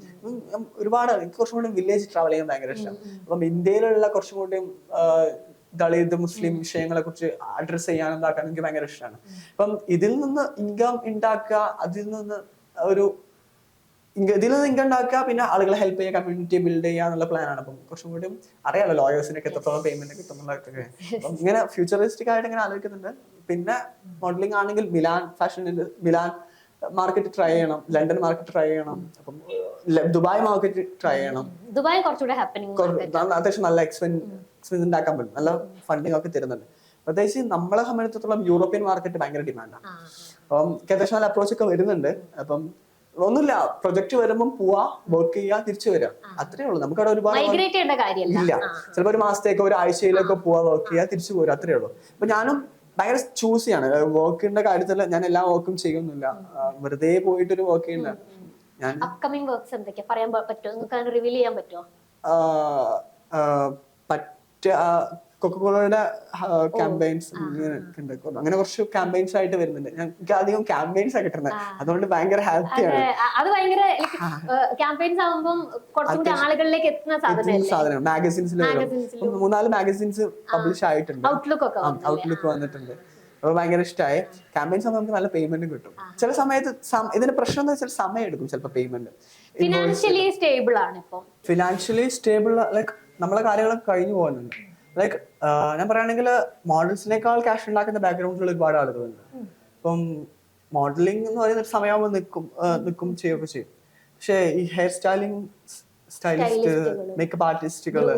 ഒരുപാട്. എനിക്ക് കുറച്ചും കൂടി വില്ലേജ് ട്രാവൽ ചെയ്യാൻ ഭയങ്കര ഇഷ്ടം. അപ്പം ഇന്ത്യയിലുള്ള കുറച്ചും കൂടി ദളിത് മുസ്ലിം വിഷയങ്ങളെ കുറിച്ച് അഡ്രസ് ചെയ്യാനും ഇതാക്കാനും എനിക്ക് ഭയങ്കര ഇഷ്ടമാണ്. അപ്പം ഇതിൽ നിന്ന് ഇൻകം ഉണ്ടാക്കുക, ഇതിൽ നിന്ന് ഇൻകം ഉണ്ടാക്കുക, പിന്നെ ആളുകളെ ഹെൽപ്പ് ചെയ്യുക, കമ്മ്യൂണിറ്റി ബിൽഡ് ചെയ്യുക എന്നുള്ള പ്ലാനാണ്. അപ്പം കുറച്ചും കൂടി അറിയാലോ ലോയേഴ്സിനൊക്കെ എത്രത്തോളം പേയ്മെന്റ് കിട്ടുന്നുള്ളതൊക്കെ. അപ്പം ഇങ്ങനെ ഫ്യൂച്ചറിസ്റ്റിക് ആയിട്ട് ഇങ്ങനെ ആലോചിക്കുന്നുണ്ട്. പിന്നെ മോഡലിംഗ് ആണെങ്കിൽ മിലാൻ മാർക്കറ്റ് ട്രൈ ചെയ്യണം, ലണ്ടൻ മാർക്കറ്റ് ട്രൈ ചെയ്യണം, അപ്പം ദുബായ് മാർക്കറ്റ് ട്രൈ ചെയ്യണം. ദുബായ് കുറച്ചുകൂടെ അത്യാവശ്യം നല്ല എക്സ്പെൻസ് ഉണ്ടാക്കാൻ പറ്റും, നല്ല ഫണ്ടിങ് ഒക്കെ തരുന്നുണ്ട്. പ്രത്യേകിച്ച് നമ്മളെ സംബന്ധിച്ചിടത്തോളം യൂറോപ്യൻ മാർക്കറ്റ് ഭയങ്കര ഡിമാൻഡാണ്. അപ്പം അത്യാവശ്യം നല്ല അപ്രോച്ച് ഒക്കെ വരുന്നുണ്ട്. അപ്പം ഒന്നുമില്ല, പ്രൊജക്ട് വരുമ്പോൾ പോവാ, വർക്ക് ചെയ്യുക, തിരിച്ചു വരിക, അത്രേ ഉള്ളൂ. നമുക്കവിടെ ഒരുപാട് ഇല്ല. ചിലപ്പോൾ ഒരു മാസത്തേക്കോ ഒരാഴ്ചയിലേക്കോ പോവാ, വർക്ക് ചെയ്യുക, തിരിച്ചു പോരുക, അത്രേ ഉള്ളൂ. അപ്പൊ ഞാനും ഭയങ്കര ചൂസ് ചെയ്യാണ്. വർക്കിന്റെ കാര്യത്തിൽ ഞാൻ എല്ലാ വർക്കും ചെയ്യുന്നില്ല, വെറുതെ പോയിട്ടൊരു വർക്ക് ചെയ്യുന്ന ഞാൻ. അപ്കമിങ് വർക്ക്സ് എന്തൊക്കെയാ പറയാൻ പറ്റുമോ? നിങ്ങൾക്ക് റിവീൽ ചെയ്യാൻ പറ്റുമോ? കൊക്കക്കോളയുടെ ക്യാമ്പയിൻസ് അങ്ങനെ കുറച്ച് ക്യാമ്പയിൻസ് ആയിട്ട് വരുന്നുണ്ട്. ഞങ്ങൾക്ക് അധികം ക്യാമ്പയിൻസ് ഒക്കെ കിട്ടുന്നത്, അതുകൊണ്ട് ഭയങ്കര ഹാപ്പിയാണ്. അത് ഭയങ്കര ക്യാമ്പയിൻസ് ആകുമ്പോൾ കുറച്ചുകൂടി ആളുകളിലേക്ക് എത്തുന്ന സാധനം. മാഗസിൻസിൽ 3-4 മാഗസിൻസ് പബ്ലിഷ് ആയിട്ടുണ്ട്, ഔട്ട്ലുക്ക് വന്നിട്ടുണ്ട്. അപ്പൊ ഭയങ്കര ഇഷ്ടമായി. ക്യാമ്പയിൻസ് ആകുമ്പോൾ നമുക്ക് നല്ല പേയ്മെന്റ് കിട്ടും. ചില സമയത്ത് ഇതിന്റെ പ്രശ്നം എന്ന് വെച്ചാൽ സമയം എടുക്കും ചിലപ്പോൾ പേയ്മെന്റ്. ഫിനാൻഷ്യലി സ്റ്റേബിൾ ആണ് ഇപ്പൊ. ഫിനാൻഷ്യലി സ്റ്റേബിൾ ലൈക്ക് നമ്മളെ കാര്യങ്ങളൊക്കെ കഴിഞ്ഞു പോകുന്നുണ്ട്. ലൈക്ക് ഞാൻ പറയുകയാണെങ്കിൽ മോഡൽസിനേക്കാൾ ക്യാഷ് ഉണ്ടാക്കുന്ന ബാക്ക്ഗ്രൗണ്ടിലുള്ള ഒരുപാട് ആളുകളുണ്ട്. ഇപ്പം മോഡലിംഗ് എന്ന് പറയുന്ന ഒരു സമയമാകുമ്പോൾ നിൽക്കും ചെയ്യുകയൊക്കെ ചെയ്യും. പക്ഷേ ഈ ഹെയർ സ്റ്റൈലിസ്റ്റ്, മേക്കപ്പ് ആർട്ടിസ്റ്റുകള്,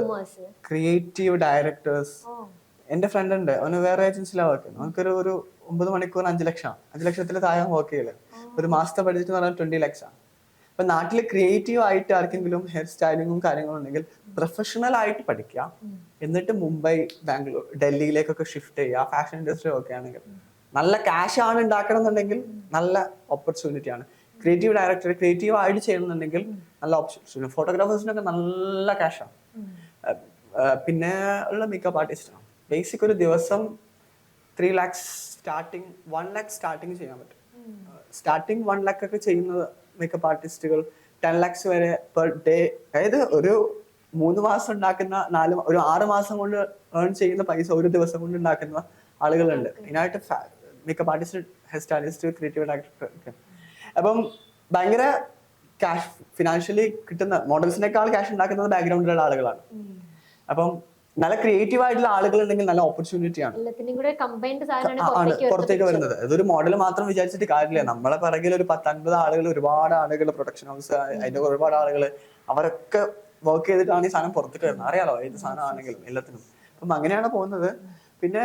ക്രിയേറ്റീവ് ഡയറക്ടേഴ്സ്. എന്റെ ഫ്രണ്ട് ഉണ്ട്, അവന് വേറെ ഏജൻസിയിലാണ് വർക്ക് ചെയ്യുന്നത്. നമുക്കൊരു 9 മണിക്കൂർ 5 ലക്ഷം, 5 ലക്ഷത്തിൽ താഴെ വർക്ക് ചെയ്യില്ല. ഒരു മാസത്തെ ബഡ്ജറ്റ് എന്ന് പറഞ്ഞാൽ 20 ലക്ഷം. അപ്പൊ നാട്ടില് ക്രിയേറ്റീവ് ആയിട്ട് ആർക്കെങ്കിലും ഹെയർ സ്റ്റൈലിങ്ങും കാര്യങ്ങളും ഉണ്ടെങ്കിൽ പ്രൊഫഷണൽ ആയിട്ട് പഠിക്കുക, എന്നിട്ട് മുംബൈ, ബാംഗ്ലൂർ, ഡൽഹിയിലേക്കൊക്കെ ഷിഫ്റ്റ് ചെയ്യുക. ഫാഷൻ ഇൻഡസ്ട്രി ഒക്കെ ആണെങ്കിൽ നല്ല ക്യാഷ് ആണ് ഉണ്ടാക്കണം എന്നുണ്ടെങ്കിൽ നല്ല ഓപ്പർച്യൂണിറ്റി ആണ്. ക്രിയേറ്റീവ് ഡയറക്ടർ ക്രിയേറ്റീവ് ആയിട്ട് ചെയ്യണമെന്നുണ്ടെങ്കിൽ നല്ല ഓപ്പർച്യൂണിറ്റി. ഫോട്ടോഗ്രാഫേഴ്സിനൊക്കെ നല്ല ക്യാഷാണ്. പിന്നെ ഉള്ള മേക്കപ്പ് ആർട്ടിസ്റ്റാണ്. ബേസിക് ഒരു ദിവസം 3 lakhs സ്റ്റാർട്ടിങ്, 1 lakh സ്റ്റാർട്ടിങ് ചെയ്യാൻ പറ്റും. സ്റ്റാർട്ടിങ് 1 lakh ഒക്കെ ചെയ്യുന്നത് മേക്കപ്പ് ആർട്ടിസ്റ്റുകൾ 10 lakhs വരെ പെർ ഡേ. അതായത് ഒരു 3 മാസം ഉണ്ടാക്കുന്ന, ഒരു 6 മാസം കൊണ്ട് ഏൺ ചെയ്യുന്ന പൈസ ഒരു ദിവസം കൊണ്ട് ഉണ്ടാക്കുന്ന ആളുകളുണ്ട്. ഇതിനായിട്ട് makeup artist, hair stylist, creative director. അപ്പം ഭയങ്കര ക്യാഷ് ഫിനാൻഷ്യലി കിട്ടുന്ന, മോഡൽസിനേക്കാൾ ക്യാഷ് ഉണ്ടാക്കുന്നത് ബാക്ക്ഗ്രൗണ്ടിലുള്ള ആളുകളാണ്. അപ്പം നല്ല ക്രിയേറ്റീവ് ആയിട്ടുള്ള ആളുകൾ ഉണ്ടെങ്കിൽ നല്ല ഓപ്പർച്യൂണിറ്റി ആണ് പുറത്തേക്ക് വരുന്നത്. അതൊരു മോഡൽ മാത്രം വിചാരിച്ചിട്ട് കാര്യമില്ല. നമ്മളെ പിറകിൽ ഒരു 10-50 ആളുകൾ, ഒരുപാട് ആളുകൾ, പ്രൊഡക്ഷൻ ഹൗസ്, അതിന്റെ ഒരുപാട് ആളുകൾ, അവരൊക്കെ വർക്ക് ചെയ്തിട്ടാണ് ഈ സാധനം പുറത്തേക്ക് വരുന്നത്. അറിയാലോ, ഏത് സാധനം ആണെങ്കിലും എല്ലാത്തിനും. അപ്പം അങ്ങനെയാണ് പോകുന്നത്. പിന്നെ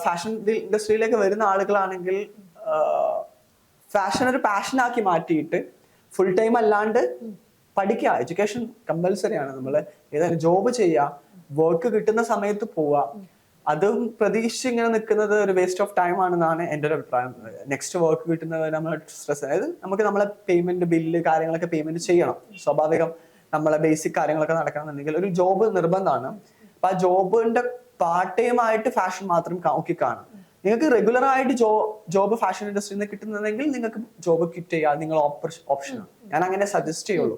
ഫാഷൻ ഇൻഡസ്ട്രിയിലേക്ക് വരുന്ന ആളുകളാണെങ്കിൽ ഫാഷൻ ഒരു പാഷനാക്കി മാറ്റിയിട്ട് ഫുൾ ടൈം അല്ലാണ്ട് പഠിക്കുക. എഡ്യൂക്കേഷൻ കമ്പൽസറി ആണ്. നമ്മൾ ഏതായാലും ജോബ് ചെയ്യുക, വർക്ക് കിട്ടുന്ന സമയത്ത് പോവുക. അതും പ്രതീക്ഷിച്ച് ഇങ്ങനെ നിൽക്കുന്നത് ഒരു വേസ്റ്റ് ഓഫ് ടൈം ആണെന്നാണ് എൻ്റെ ഒരു അഭിപ്രായം. നെക്സ്റ്റ് വർക്ക് കിട്ടുന്നത് നമ്മൾ സ്ട്രെസ്, അതായത് നമുക്ക് നമ്മളെ പേയ്മെന്റ്, ബില്ല് കാര്യങ്ങളൊക്കെ പേയ്മെന്റ് ചെയ്യണം. സ്വാഭാവികം നമ്മളെ ബേസിക് കാര്യങ്ങളൊക്കെ നടക്കണമെന്നുണ്ടെങ്കിൽ ഒരു ജോബ് നിർബന്ധമാണ്. അപ്പൊ ആ ജോബിന്റെ പാർട്ട് ടൈം ആയിട്ട് ഫാഷൻ മാത്രം നോക്കിക്കാണും. നിങ്ങൾക്ക് റെഗുലർ ആയിട്ട് ജോബ് ഫാഷൻ ഇൻഡസ്ട്രിയിൽ നിന്ന് കിട്ടുന്നതെങ്കിൽ നിങ്ങൾക്ക് ജോബ് ക്വിറ്റ് ചെയ്യാം, നിങ്ങൾ ഓപ്ഷനാണ്. ഞാൻ അങ്ങനെ സജസ്റ്റ് ചെയ്യുള്ളൂ.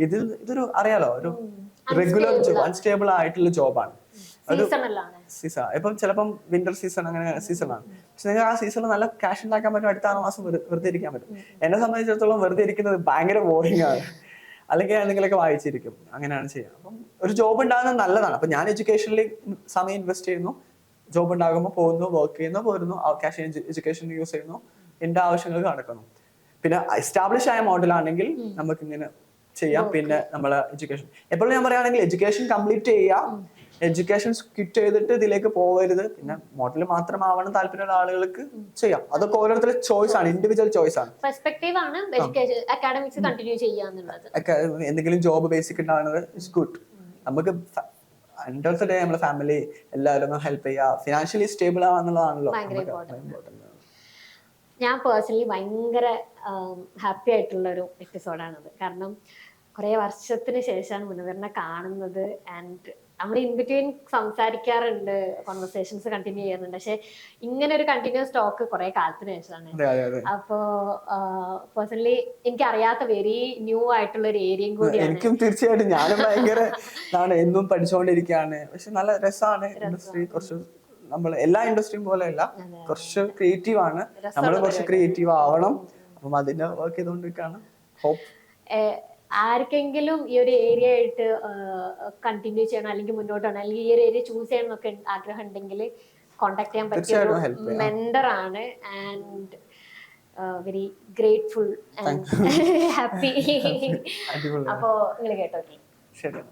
ഇതൊരു അറിയാലോ, ഒരു റെഗുലർ ജോബ്, അൺസ്റ്റേബിൾ ആയിട്ടുള്ള ജോബാണ്. ഒരു സീസൺ, ഇപ്പം ചിലപ്പം വിന്റർ സീസൺ, അങ്ങനെ സീസണാണ്. പക്ഷെ നിങ്ങൾക്ക് ആ സീസണിൽ നല്ല ക്യാഷ് ഉണ്ടാക്കാൻ പറ്റും. അടുത്ത 6 മാസം വെറുതെ ഇരിക്കാൻ പറ്റും. എന്നെ സംബന്ധിച്ചിടത്തോളം വെറുതെ ഇരിക്കുന്നത് ഭയങ്കര ബോറിംഗ് ആണ്. അല്ലെങ്കിൽ എന്തെങ്കിലുമൊക്കെ വായിച്ചിരിക്കും, അങ്ങനെയാണ് ചെയ്യുക. അപ്പം ഒരു ജോബ് ഉണ്ടാകുന്നത് നല്ലതാണ്. അപ്പൊ ഞാൻ എഡ്യൂക്കേഷനിൽ സമയം ഇൻവെസ്റ്റ് ചെയ്യുന്നു. ജോബ് ഉണ്ടാകുമ്പോൾ പോകുന്നു, വർക്ക് ചെയ്യുന്നു, പോരുന്നു, ക്യാഷ് എഡ്യൂക്കേഷൻ യൂസ് ചെയ്യുന്നു, എന്റെ ആവശ്യങ്ങൾക്ക് നടക്കുന്നു. പിന്നെ എസ്റ്റാബ്ലിഷ് ആയ മോഡലാണെങ്കിൽ നമുക്ക് ഇങ്ങനെ ചെയ്യാം. പിന്നെ നമ്മളെ എഡ്യൂക്കേഷൻ, എപ്പോഴും ഞാൻ പറയുകയാണെങ്കിൽ എഡ്യൂക്കേഷൻ കംപ്ലീറ്റ് ചെയ്യുക, എഡ്യൂക്കേഷൻ ക്വിറ്റ് ചെയ്തിട്ട് ഇതിലേക്ക് പോകരുത്. പിന്നെ മോഡൽ മാത്രമാവണം താല്പര്യമുള്ള ആളുകൾക്ക് ചെയ്യാം. അതൊക്കെ ഓരോരുത്തരുടെ ചോയ്സ് ആണ്, ഇൻഡിവിജ്വൽ ചോയ്സ് ആണ്. എന്തെങ്കിലും ജോബ് ബേസിക് ഉണ്ടാകുന്നത് ഇറ്റ്സ് ഗുഡ്. നമുക്ക് എൻഡ് ഓഫ് ദ ഡേ നമ്മളെ ഫാമിലി എല്ലാവരും ഹെൽപ്പ് ചെയ്യുക, ഫിനാൻഷ്യലി സ്റ്റേബിൾ ആവാന്നുള്ളതാണല്ലോ ഇമ്പോർട്ടന്റ്. ഞാൻ പേഴ്സണലി ഭയങ്കര ഹാപ്പി ആയിട്ടുള്ള ഒരു എപ്പിസോഡാണത്. കാരണം കുറെ വർഷത്തിന് ശേഷമാണ് മുനവറിനെ കാണുന്നത്. ആൻഡ് നമ്മൾ ഇൻ ബിറ്റ്വീൻ സംസാരിക്കാറുണ്ട്, കോൺവെർസേഷൻസ് കണ്ടിന്യൂ ചെയ്യുന്നുണ്ട്. പക്ഷെ ഇങ്ങനെ ഒരു കണ്ടിന്യൂസ് ടോക്ക് കുറെ കാലത്തിന് ശേഷമാണ്. അപ്പോ പേഴ്സണലി എനിക്ക് അറിയാത്ത വെരി ന്യൂ ആയിട്ടുള്ള ഒരു ഏരിയയും കൂടിയാണ്. എനിക്കും തീർച്ചയായിട്ടും, ഞാനും ഭയങ്കര എന്നും പഠിച്ചുകൊണ്ടിരിക്കുകയാണ്. പക്ഷെ നല്ല രസമാണ് ഇൻഡസ്ട്രി. കുറച്ച് നമ്മൾ എല്ലാ ഇൻഡസ്ട്രിയും പോലെയല്ല, കുറച്ച് ക്രിയേറ്റീവ് ആണ്. നമ്മൾ കുറച്ച് ക്രിയേറ്റീവ് ആവണം. അപ്പം അതിന്റെ വർക്ക് ചെയ്തുകൊണ്ടിരിക്കുകയാണ്. ഹോപ്പ് ആർക്കെങ്കിലും ഈ ഒരു ഏരിയ ആയിട്ട് കണ്ടിന്യൂ ചെയ്യണം, അല്ലെങ്കിൽ മുന്നോട്ട് പോകണം, അല്ലെങ്കിൽ ഈ ഒരു ഏരിയ ചൂസ് ചെയ്യണം എന്നൊക്കെ ആഗ്രഹം ഉണ്ടെങ്കിൽ കോണ്ടാക്ട് ചെയ്യാൻ പറ്റിയ മെന്റർ ആണ്. And very grateful and happy. അപ്പോ നിങ്ങൾ കേട്ടോ. ശരി.